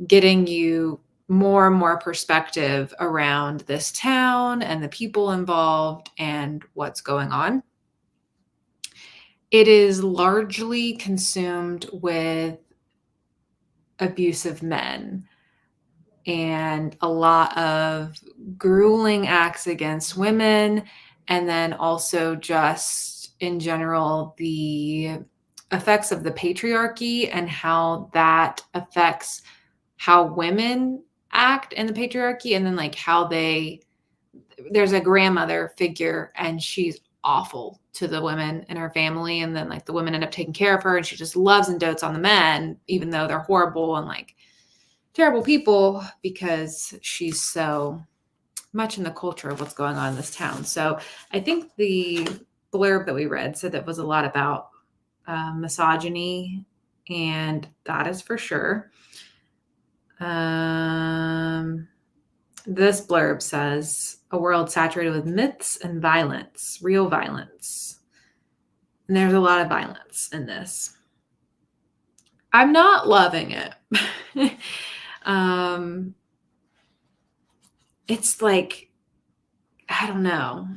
getting you more and more perspective around this town and the people involved and what's going on. It is largely consumed with abusive men and a lot of grueling acts against women, and then also just in general the effects of the patriarchy and how that affects how women act in the patriarchy, and then like how there's a grandmother figure and she's awful to the women in her family, and then like the women end up taking care of her and she just loves and dotes on the men even though they're horrible and like terrible people because she's so much in the culture of what's going on in this town. So I think the blurb that we read said that was a lot about misogyny, and that is for sure. This blurb says, a world saturated with myths and violence, real violence. And there's a lot of violence in this. I'm not loving it. It's like, I don't know.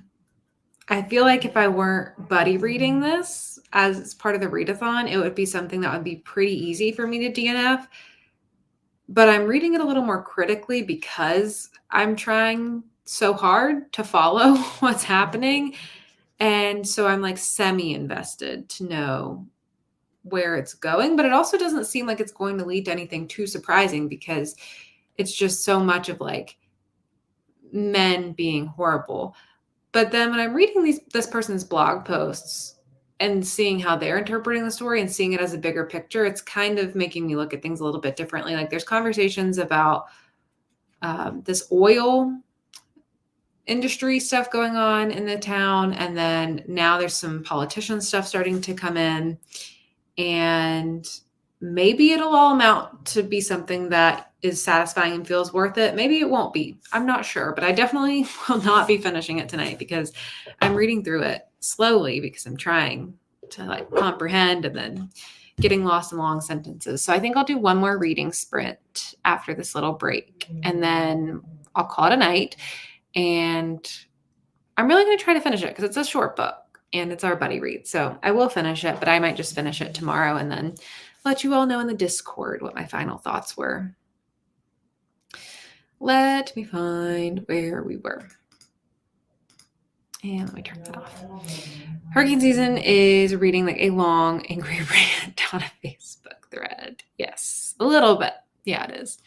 I feel like if I weren't buddy reading this as part of the read-a-thon, it would be something that would be pretty easy for me to DNF. But I'm reading it a little more critically because I'm trying so hard to follow what's happening. And so I'm like semi-invested to know where it's going, but it also doesn't seem like it's going to lead to anything too surprising because it's just so much of like men being horrible. But then when I'm reading this person's blog posts and seeing how they're interpreting the story and seeing it as a bigger picture, it's kind of making me look at things a little bit differently. Like there's conversations about this oil industry stuff going on in the town. And then now there's some politician stuff starting to come in. And maybe it'll all amount to be something that is satisfying and feels worth it. Maybe it won't be. I'm not sure, but I definitely will not be finishing it tonight because I'm reading through it slowly because I'm trying to like comprehend and then getting lost in long sentences. So I think I'll do one more reading sprint after this little break and then I'll call it a night. And I'm really going to try to finish it because it's a short book and it's our buddy read. So I will finish it, but I might just finish it tomorrow and then let you all know in the Discord what my final thoughts were. Let me find where we were. And let me turn that off. Hurricane season is reading like a long, angry rant on a Facebook thread. Yes, a little bit. Yeah, it is.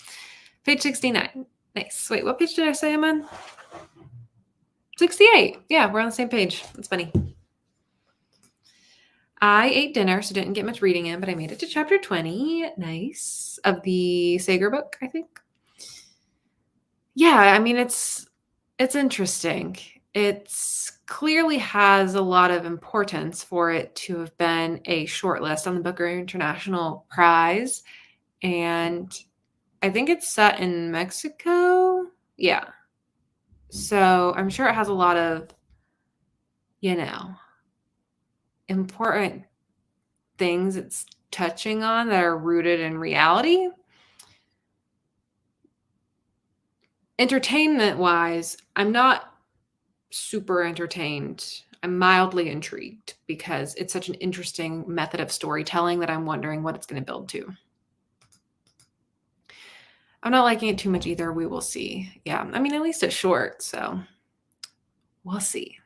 Page 69. Nice. Wait, what page did I say I'm on? 68. Yeah, we're on the same page. That's funny. I ate dinner, so didn't get much reading in, but I made it to chapter 20. Nice. Of the Sager book, I think. Yeah, I mean, it's interesting. It's clearly has a lot of importance for it to have been a shortlist on the Booker International Prize. And I think it's set in Mexico. Yeah. So I'm sure it has a lot of, important things it's touching on that are rooted in reality. Entertainment wise, I'm not super entertained. I'm mildly intrigued because it's such an interesting method of storytelling that I'm wondering what it's going to build to. I'm not liking it too much either. We will see. Yeah. I mean, at least it's short, so we'll see.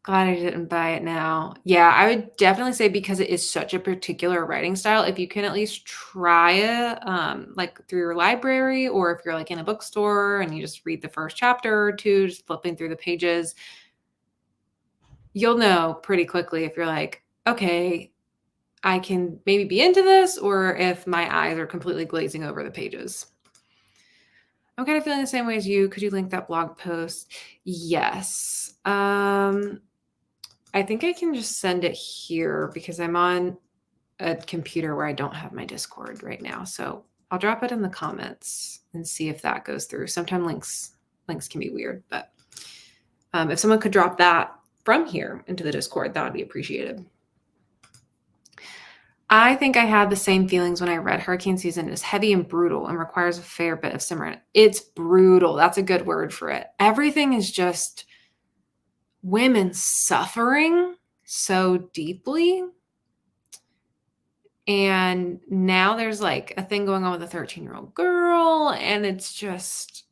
Glad I didn't buy it now. Yeah, I would definitely say because it is such a particular writing style, if you can at least try it, like through your library, or if you're like in a bookstore and you just read the first chapter or two, just flipping through the pages, you'll know pretty quickly if you're like, okay, I can maybe be into this, or if my eyes are completely glazing over the pages. I'm kind of feeling the same way as you. Could you link that blog post? Yes. I think I can just send it here because I'm on a computer where I don't have my Discord right now. So I'll drop it in the comments and see if that goes through. Sometimes links can be weird, but if someone could drop that from here into the Discord, that would be appreciated. I think I had the same feelings when I read Hurricane Season. It's heavy and brutal and requires a fair bit of simmering. It's brutal. That's a good word for it. Everything is just women suffering so deeply. And now there's like a thing going on with a 13-year-old girl, and it's just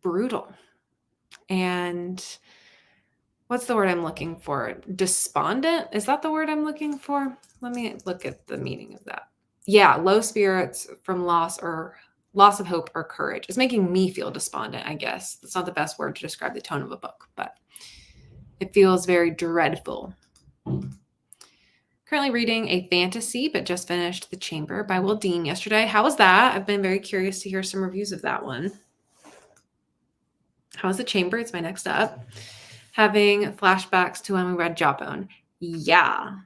brutal. And what's the word I'm looking for? Despondent? Is that the word I'm looking for? Let me look at the meaning of that. Yeah, low spirits from loss of hope or courage. It's making me feel despondent, I guess. That's not the best word to describe the tone of a book, but it feels very dreadful. Currently reading a fantasy, but just finished The Chamber by Will Dean yesterday. How was that? I've been very curious to hear some reviews of that one. How was The Chamber? It's my next up. Having flashbacks to when we read Jawbone. Yeah.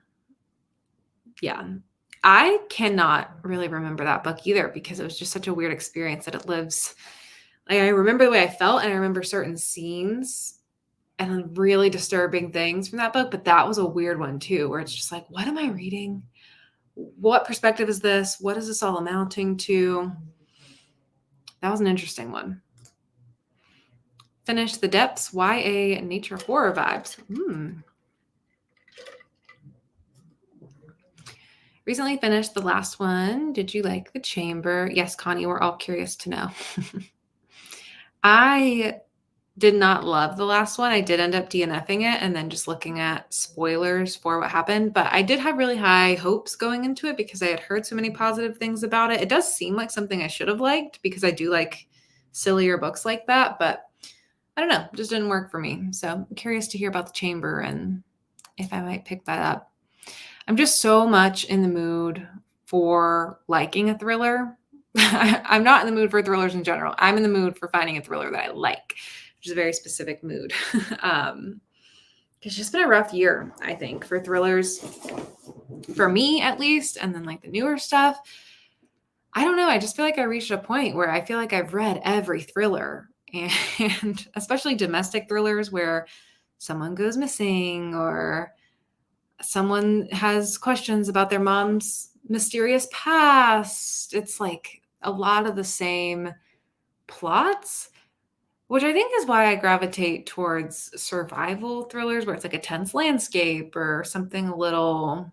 I cannot really remember that book either because it was just such a weird experience that it lives. Like, I remember the way I felt, and I remember certain scenes and really disturbing things from that book, but that was a weird one too, where it's just like, what am I reading? What perspective is this? What is this all amounting to? That was an interesting one. Finished The Depths, YA nature horror vibes. Recently finished the last one. Did you like The Chamber? Yes, Connie, we're all curious to know. I did not love the last one. I did end up DNFing it and then just looking at spoilers for what happened. But I did have really high hopes going into it because I had heard so many positive things about it. It does seem like something I should have liked because I do like sillier books like that. But I don't know, it just didn't work for me. So I'm curious to hear about The Chamber and if I might pick that up. I'm just so much in the mood for liking a thriller. I'm not in the mood for thrillers in general. I'm in the mood for finding a thriller that I like, which is a very specific mood. It's just been a rough year, I think, for thrillers, for me at least, and then like the newer stuff. I don't know. I just feel like I reached a point where I feel like I've read every thriller, and especially domestic thrillers where someone goes missing or someone has questions about their mom's mysterious past. It's like a lot of the same plots, which I think is why I gravitate towards survival thrillers where it's like a tense landscape or something a little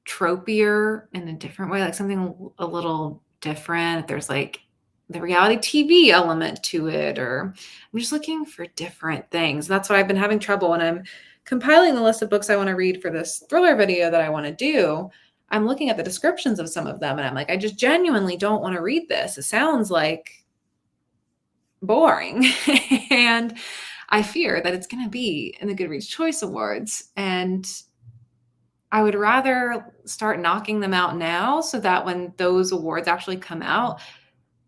tropier in a different way, like something a little different. There's like the reality TV element to it, or I'm just looking for different things. That's what I've been having trouble when I'm compiling the list of books I want to read for this thriller video that I want to do. I'm looking at the descriptions of some of them and I'm like, I just genuinely don't want to read this. It sounds like boring. And I fear that it's going to be in the Goodreads Choice Awards. And I would rather start knocking them out now so that when those awards actually come out,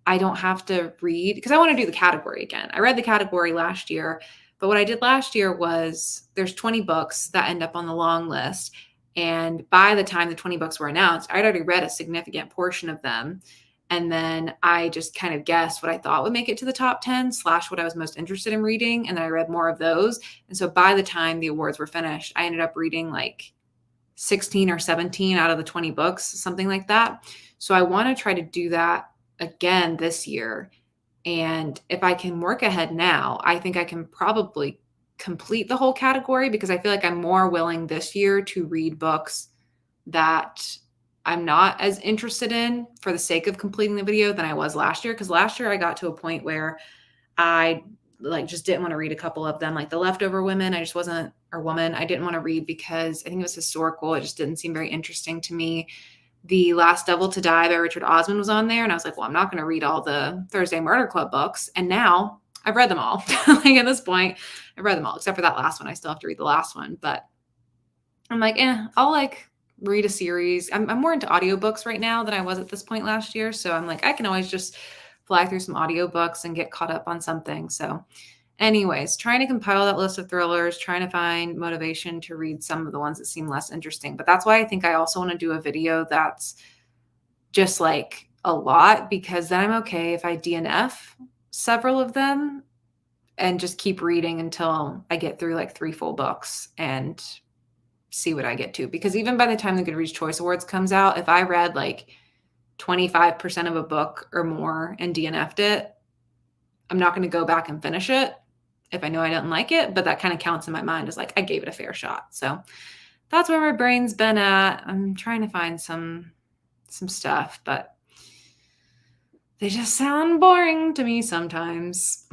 I don't have to read, because I want to do the category again. I read the category last year, but what I did last year was there's 20 books that end up on the long list. And by the time the 20 books were announced, I'd already read a significant portion of them. And then I just kind of guessed what I thought would make it to the top 10 / what I was most interested in reading. And then I read more of those. And so by the time the awards were finished, I ended up reading like 16 or 17 out of the 20 books, something like that. So I want to try to do that again this year. And if I can work ahead now, I think I can probably complete the whole category, because I feel like I'm more willing this year to read books that I'm not as interested in for the sake of completing the video than I was last year. Because last year I got to a point where I just didn't want to read a couple of them, like The Leftover Women. I just wasn't, or Woman, I didn't want to read because I think it was historical. It just didn't seem very interesting to me. The Last Devil to Die by Richard Osman was on there, and I was like, well, I'm not going to read all the Thursday Murder Club books. And now I've read them all. Like at this point, I've read them all, except for that last one. I still have to read the last one, but I'm like, I'll read a series. I'm more into audiobooks right now than I was at this point last year. So I'm like, I can always just fly through some audiobooks and get caught up on something. So anyways, trying to compile that list of thrillers, trying to find motivation to read some of the ones that seem less interesting. But that's why I think I also want to do a video that's just like a lot, because then I'm okay if I DNF several of them and just keep reading until I get through like 3 full books and see what I get to. Because even by the time the Goodreads Choice Awards comes out, if I read like 25% of a book or more and DNF'd it, I'm not going to go back and finish it if I know I didn't like it, but that kind of counts in my mind as like I gave it a fair shot. So that's where my brain's been at. I'm trying to find some stuff, but they just sound boring to me sometimes.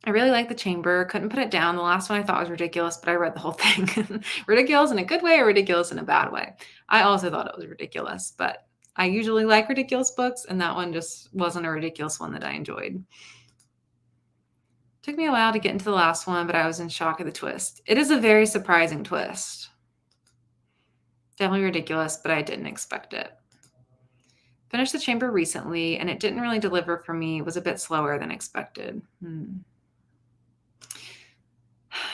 I really like The Chamber. Couldn't put it down. The last one I thought was ridiculous, but I read the whole thing. Ridiculous in a good way or ridiculous in a bad way? I also thought it was ridiculous, but I usually like ridiculous books, and that one just wasn't a ridiculous one that I enjoyed. Took me a while to get into the last one, but I was in shock at the twist. It is a very surprising twist. Definitely ridiculous, but I didn't expect it. Finished The Chamber recently, and it didn't really deliver for me. It was a bit slower than expected.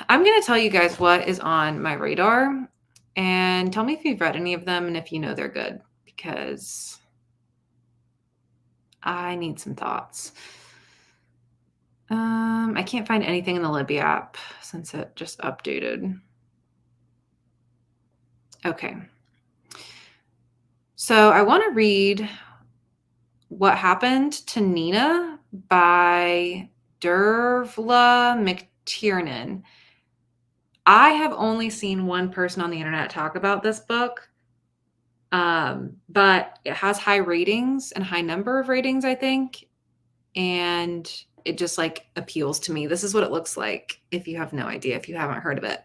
I'm going to tell you guys what is on my radar, and tell me if you've read any of them and if you know they're good, because I need some thoughts. I can't find anything in the Libby app since it just updated. Okay. So I want to read What Happened to Nina by Dervla McTiernan. I have only seen one person on the internet talk about this book, but it has high ratings and high number of ratings, I think, and it just like appeals to me. This is what it looks like if you have no idea, if you haven't heard of it.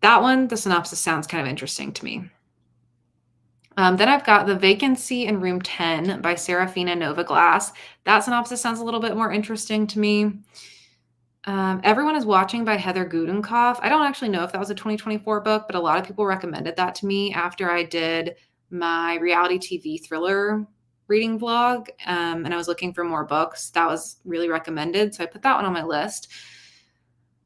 That one, the synopsis sounds kind of interesting to me. Then I've got The Vacancy in Room 10 by Serafina Novaglass. That synopsis sounds a little bit more interesting to me. Everyone is Watching by Heather Gudenkoff. I don't actually know if that was a 2024 book, but a lot of people recommended that to me after I did my reality TV thriller reading vlog, and I was looking for more books. That was really recommended, so I put that one on my list.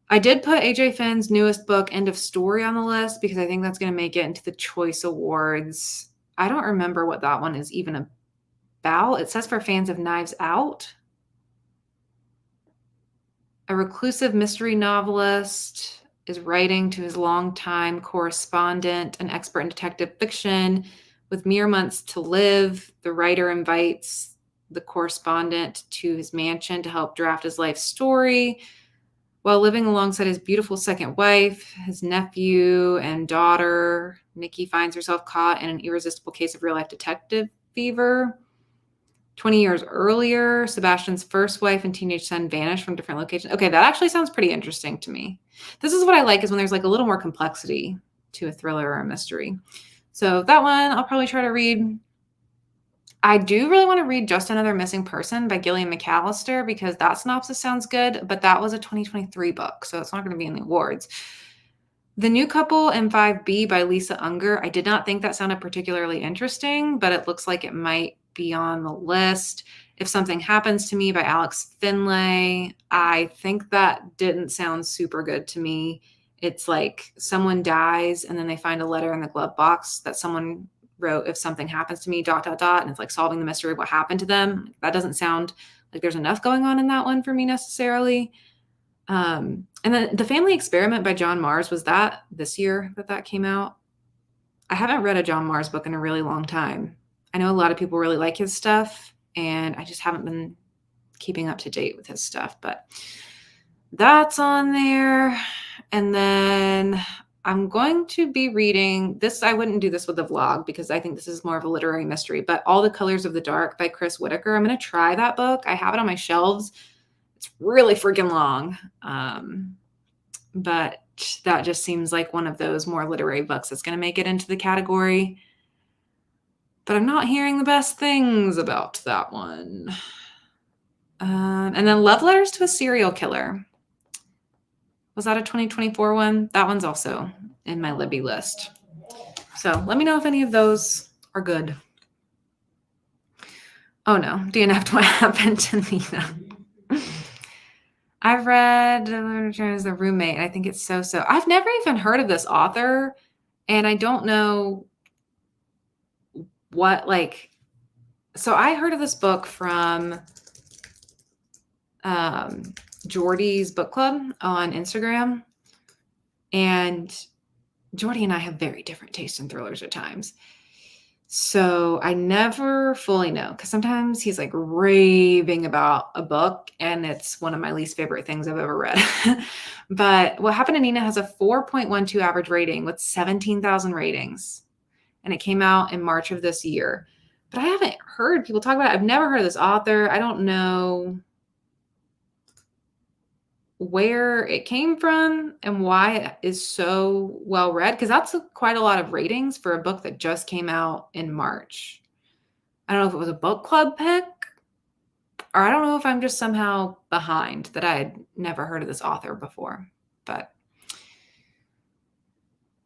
I did put AJ Finn's newest book, End of Story, on the list because I think that's going to make it into the Choice Awards. I don't remember what that one is even about. It says for fans of Knives Out. A reclusive mystery novelist is writing to his longtime correspondent, an expert in detective fiction. With mere months to live, the writer invites the correspondent to his mansion to help draft his life story. While living alongside his beautiful second wife, his nephew, and daughter, Nikki finds herself caught in an irresistible case of real-life detective fever. 20 years earlier, Sebastian's first wife and teenage son vanish from different locations. Okay, that actually sounds pretty interesting to me. This is what I like, is when there's like a little more complexity to a thriller or a mystery. So that one I'll probably try to read. I do really want to read Just Another Missing Person by Gillian McAllister because that synopsis sounds good, but that was a 2023 book, so it's not going to be in the awards. The New Couple in 5B by Lisa Unger. I did not think that sounded particularly interesting, but it looks like it might be on the list. If Something Happens to Me by Alex Finlay. I think that didn't sound super good to me. It's like someone dies and then they find a letter in the glove box that someone wrote, if something happens to me, ... And it's like solving the mystery of what happened to them. That doesn't sound like there's enough going on in that one for me necessarily. And then The Family Experiment by John Mars, was that this year that came out? I haven't read a John Mars book in a really long time. I know a lot of people really like his stuff, and I just haven't been keeping up to date with his stuff, but that's on there. And then I'm going to be reading this. I wouldn't do this with a vlog because I think this is more of a literary mystery, but All the Colors of the Dark by Chris Whitaker. I'm going to try that book. I have it on my shelves. It's really freaking long. But that just seems like one of those more literary books that's going to make it into the category. But I'm not hearing the best things about that one. And then Love Letters to a Serial Killer. Was that a 2024 one? That one's also in my Libby list. So let me know if any of those are good. Oh no, DNF'd What Happened to Nina. I've read as The Roommate, and I think it's so. I've never even heard of this author, and I don't know what, like, so I heard of this book from Jordy's book club on Instagram, and Jordy and I have very different tastes in thrillers at times. So I never fully know, because sometimes he's like raving about a book and it's one of my least favorite things I've ever read. But What Happened to Nina has a 4.12 average rating with 17,000 ratings. And it came out in March of this year. But I haven't heard people talk about it. I've never heard of this author. I don't know where it came from and why it is so well read, because that's quite a lot of ratings for a book that just came out in March. I don't know if it was a book club pick, or I don't know if I'm just somehow behind that I had never heard of this author before. But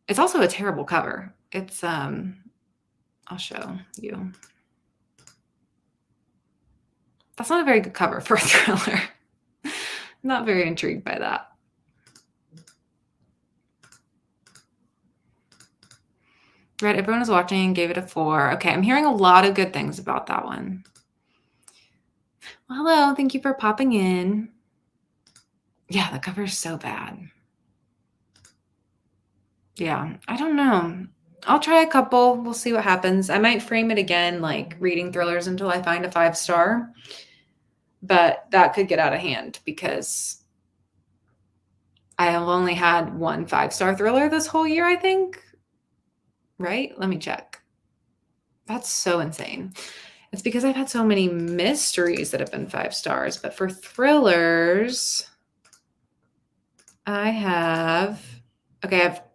it's also a terrible cover. It's I'll show you. That's not a very good cover for a thriller. Not very intrigued by that. Right, everyone was watching and gave it a 4. Okay, I'm hearing a lot of good things about that one. Well, hello, thank you for popping in. Yeah, the cover is so bad. Yeah, I don't know. I'll try a couple. We'll see what happens. I might frame it again, like reading thrillers until I find a 5-star. But that could get out of hand because I have only had one 5-star thriller this whole year, I think. Right? Let me check. That's so insane. It's because I've had so many mysteries that have been 5 stars. But for thrillers, I have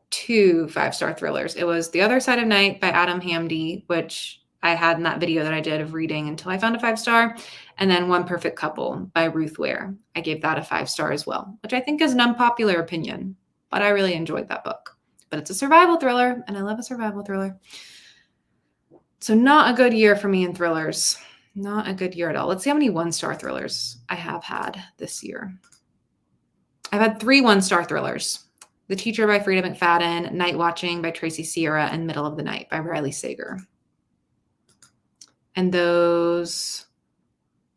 2 5-star thrillers. It was The Other Side of Night by Adam Hamdy, which I had in that video that I did of reading until I found a 5-star. And then One Perfect Couple by Ruth Ware. I gave that a 5-star as well, which I think is an unpopular opinion, but I really enjoyed that book. But it's a survival thriller, and I love a survival thriller. So not a good year for me in thrillers. Not a good year at all. Let's see how many 1-star thrillers I have had this year. I've had 3 1-star thrillers. The Teacher by Frida McFadden, Night Watching by Tracy Sierra, and Middle of the Night by Riley Sager. And those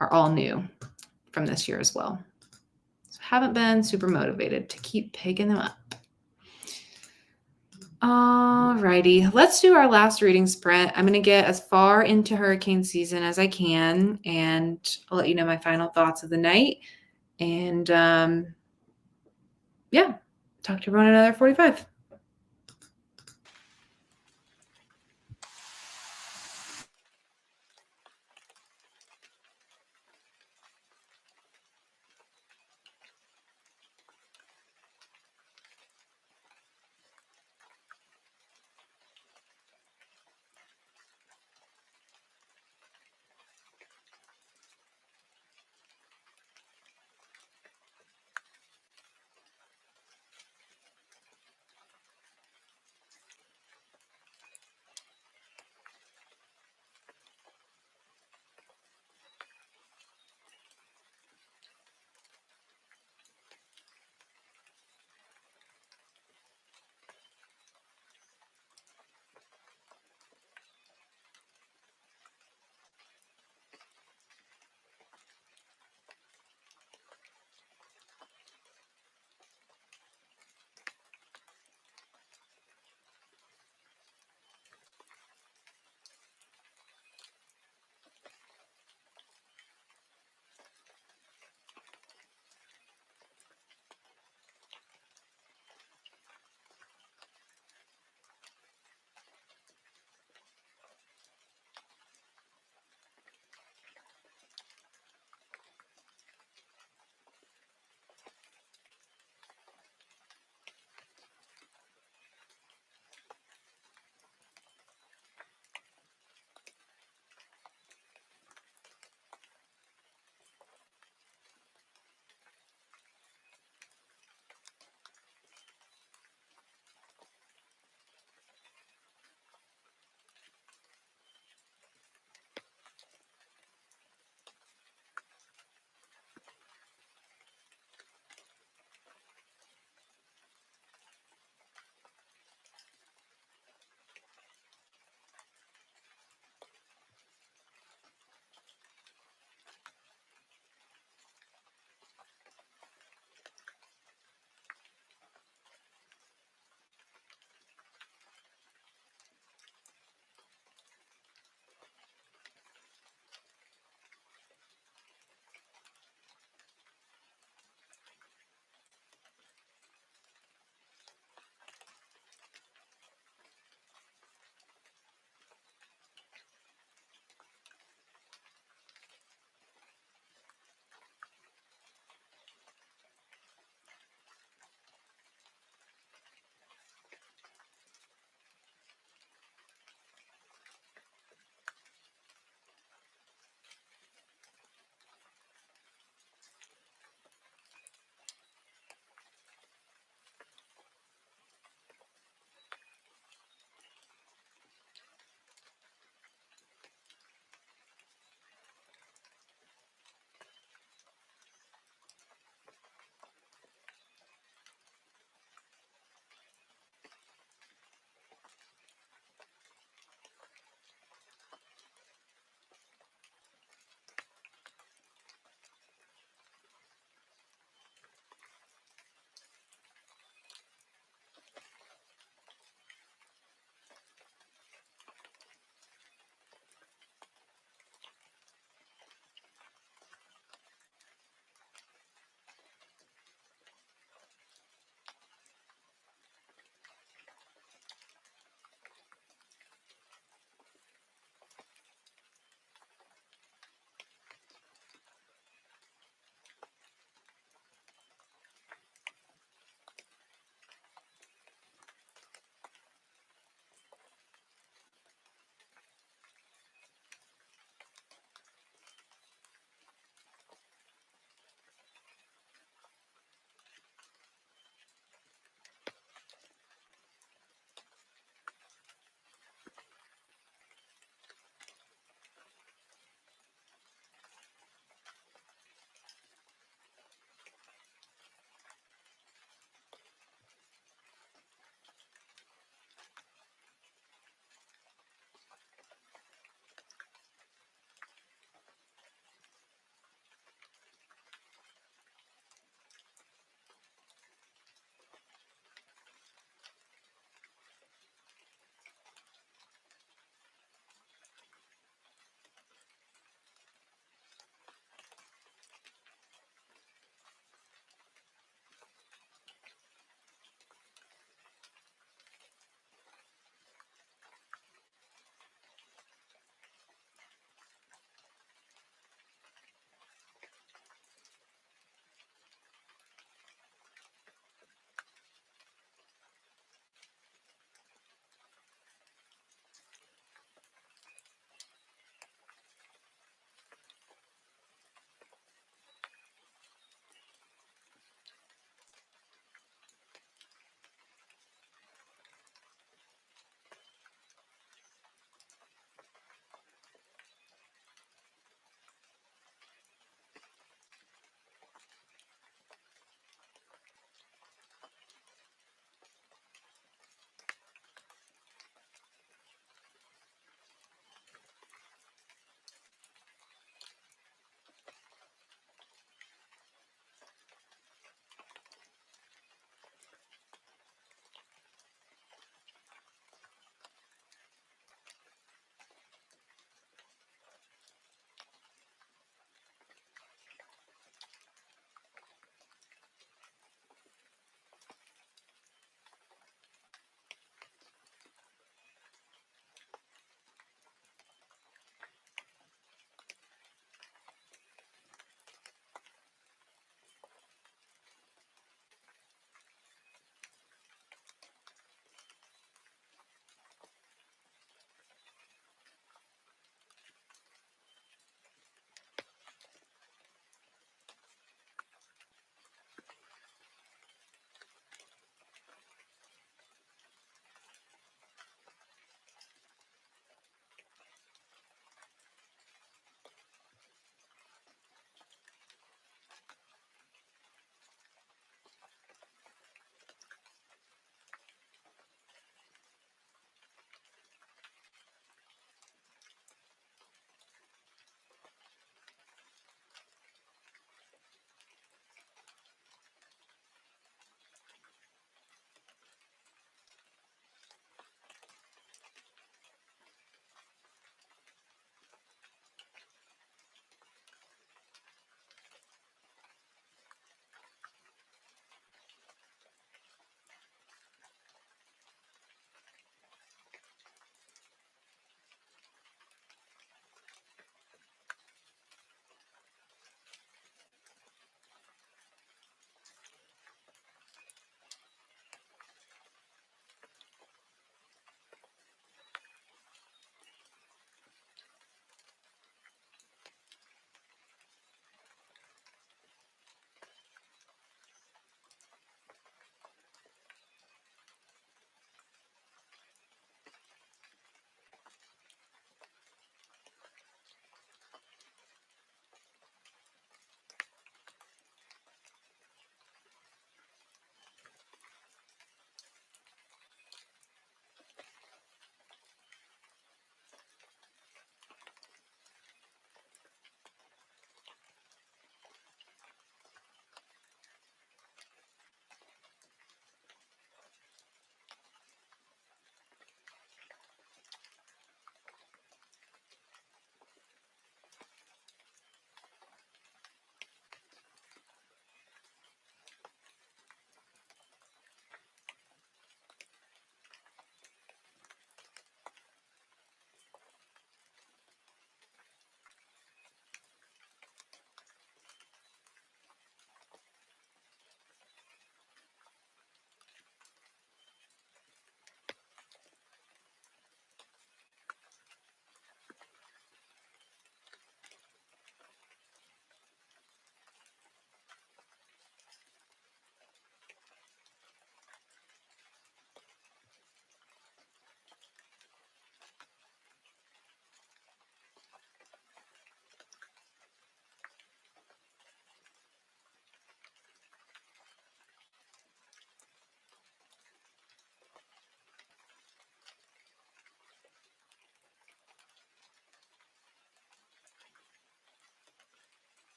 are all new from this year as well. So haven't been super motivated to keep picking them up. Alrighty, let's do our last reading sprint. I'm going to get as far into hurricane season as I can, and I'll let you know my final thoughts of the night. And yeah, talk to everyone in another 45.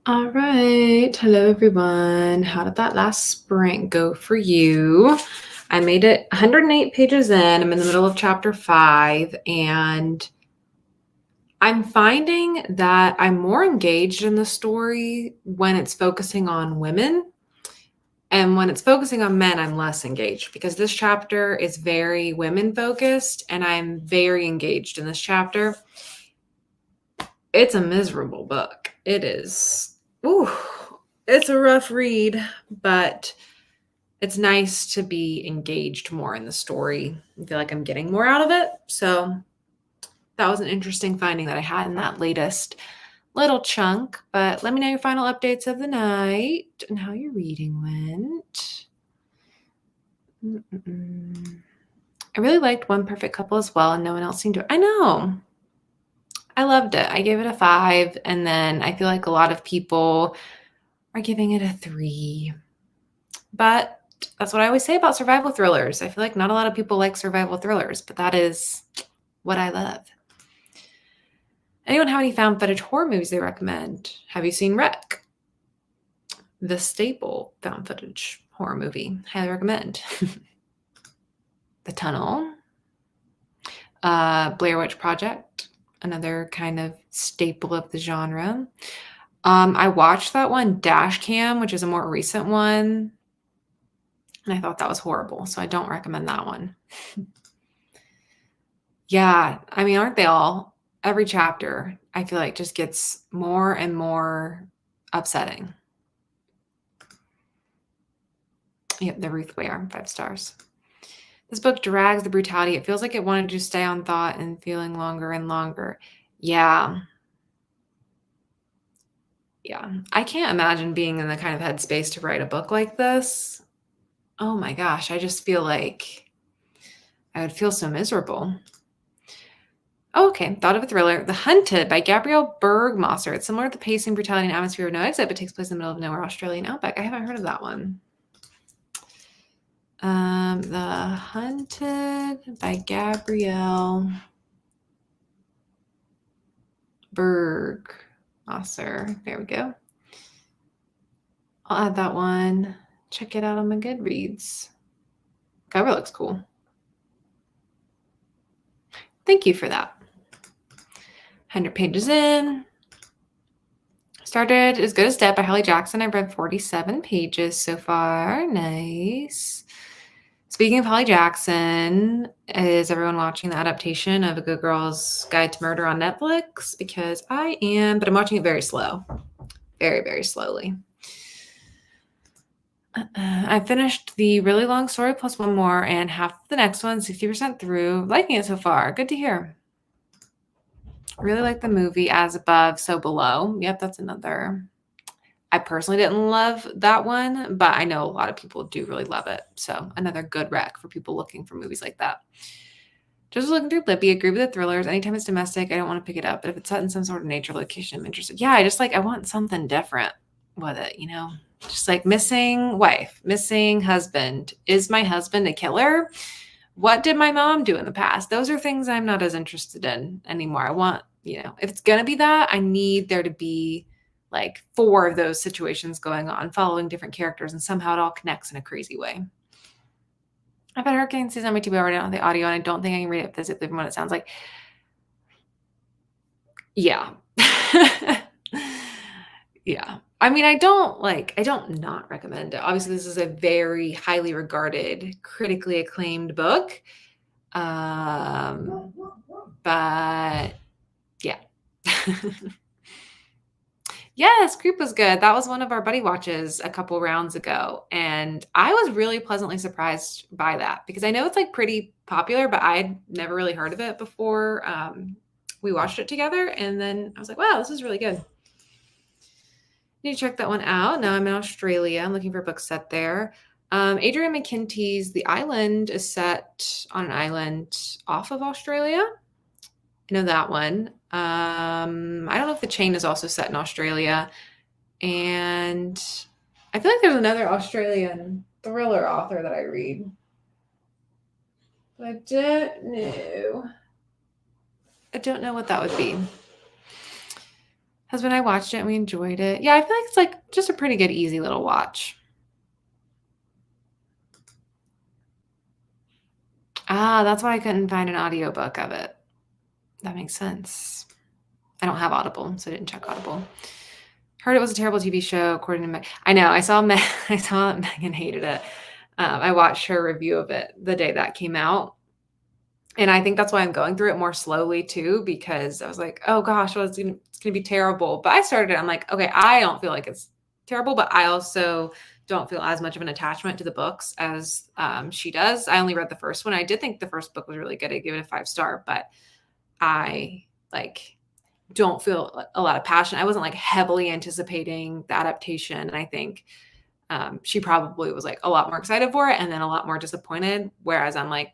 All right. Hello, everyone. How did that last sprint go for you? I made it 108 pages in. I'm in the middle of chapter 5, and I'm finding that I'm more engaged in the story when it's focusing on women. And when it's focusing on men, I'm less engaged because this chapter is very women focused, and I'm very engaged in this chapter. It's a miserable book. It is. Ooh, it's a rough read, but it's nice to be engaged more in the story. I feel like I'm getting more out of it. So that was an interesting finding that I had in that latest little chunk. But let me know your final updates of the night and how your reading went. I really liked One Perfect Couple as well, and no one else seemed to. I know. I loved it. I gave it a 5, and then I feel like a lot of people are giving it a 3. But that's what I always say about survival thrillers. I feel like not a lot of people like survival thrillers, but that is what I love. Anyone have any found footage horror movies they recommend? Have you seen Wreck? The staple found footage horror movie. Highly recommend. The Tunnel. Blair Witch Project. Another kind of staple of the genre. I watched that one, Dash Cam, which is a more recent one. And I thought that was horrible. So I don't recommend that one. Yeah. I mean, aren't they all? Every chapter, I feel like, just gets more and more upsetting. Yep, the Ruth Ware, 5 stars. This book drags the brutality. It feels like it wanted to stay on thought and feeling longer and longer. Yeah. Yeah. I can't imagine being in the kind of headspace to write a book like this. Oh my gosh. I just feel like I would feel so miserable. Oh, okay. Thought of a thriller. The Hunted by Gabrielle Bergmosser. It's similar to the pacing, brutality, and atmosphere of No Exit, but takes place in the middle of nowhere, Australian outback. I haven't heard of that one. The Hunted by Gabrielle Bergmosser. There we go. I'll add that one. Check it out on my Goodreads. Cover looks cool. Thank you for that. 100 pages in. Started As Good as Dead by Holly Jackson. I've read 47 pages so far. Nice. Speaking of Holly Jackson, is everyone watching the adaptation of A Good Girl's Guide to Murder on Netflix? Because I am, but I'm watching it very slow. Very, very slowly. I finished the really long story plus one more and half the next one, 60% through. Liking it so far. Good to hear. Really like the movie As Above, So Below. Yep, that's another. I personally didn't love that one, but I know a lot of people do really love it. So another good rec for people looking for movies like that. Just looking through Libby, agree with the thrillers. Anytime it's domestic, I don't want to pick it up. But if it's set in some sort of nature location, I'm interested. Yeah, I want something different with it, you know? Just like missing wife, missing husband. Is my husband a killer? What did my mom do in the past? Those are things I'm not as interested in anymore. I want, if it's going to be that, I need there to be like 4 of those situations going on, following different characters, and somehow it all connects in a crazy way. I've had Hurricane season on my TV already on the audio, and I don't think I can read it physically from what it sounds like. Yeah. Yeah. I mean, I don't not recommend it. Obviously, this is a very highly regarded, critically acclaimed book. But yeah. Yes, Creep was good. That was one of our buddy watches a couple rounds ago. And I was really pleasantly surprised by that because I know it's like pretty popular, but I'd never really heard of it before we watched it together. And then I was like, wow, this is really good. Need to check that one out. Now I'm in Australia. I'm looking for a book set there. Adrian McKinty's The Island is set on an island off of Australia. I know that one. I don't know if The Chain is also set in Australia. And I feel like there's another Australian thriller author that I read. But I don't know. I don't know what that would be. Husband and I watched it and we enjoyed it. Yeah, I feel like it's like just a pretty good, easy little watch. Ah, that's why I couldn't find an audiobook of it. That makes sense. I don't have Audible, so I didn't check Audible. Heard it was a terrible TV show, according to Meg. I know. I saw Megan hated it. I watched her review of it the day that came out. And I think that's why I'm going through it more slowly too, because I was like, oh gosh, well, it's gonna be terrible. But I started it, I'm like, okay, I don't feel like it's terrible, but I also don't feel as much of an attachment to the books as she does. I only read the first one. I did think the first book was really good. I give it a 5-star, but I like don't feel a lot of passion. I wasn't like heavily anticipating the adaptation. And I think she probably was like a lot more excited for it and then a lot more disappointed. Whereas I'm like,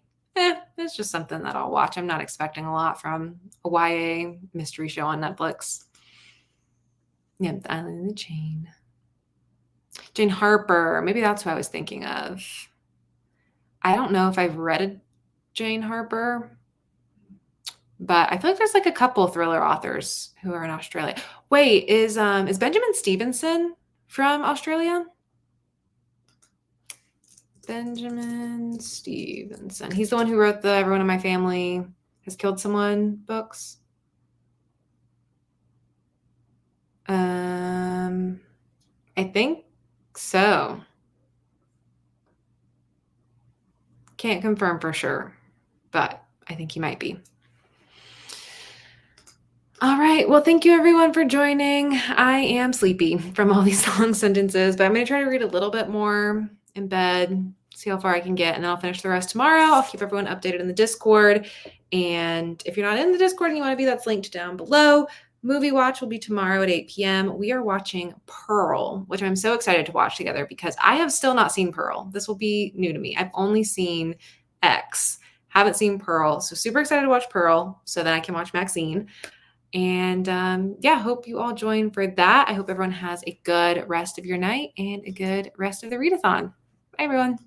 it's just something that I'll watch. I'm not expecting a lot from a YA mystery show on Netflix. Yeah, The Island and the Chain. Jane Harper. Maybe that's who I was thinking of. I don't know if I've read a Jane Harper, but I feel like there's like a couple thriller authors who are in Australia. Wait, is Benjamin Stevenson from Australia? Benjamin Stevenson. He's the one who wrote the Everyone in My Family Has Killed Someone books. I think so. Can't confirm for sure, but I think he might be. All right. Well, thank you everyone for joining. I am sleepy from all these long sentences, but I'm going to try to read a little bit more in bed, see how far I can get, and then I'll finish the rest tomorrow. I'll keep everyone updated in the Discord. And if you're not in the Discord and you want to be, that's linked down below. Movie watch will be tomorrow at 8 p.m. We are watching Pearl, which I'm so excited to watch together because I have still not seen Pearl. This will be new to me. I've only seen X, haven't seen Pearl. So super excited to watch Pearl so then I can watch Maxine. And yeah, hope you all join for that. I hope everyone has a good rest of your night and a good rest of the read-a-thon. Bye, everyone.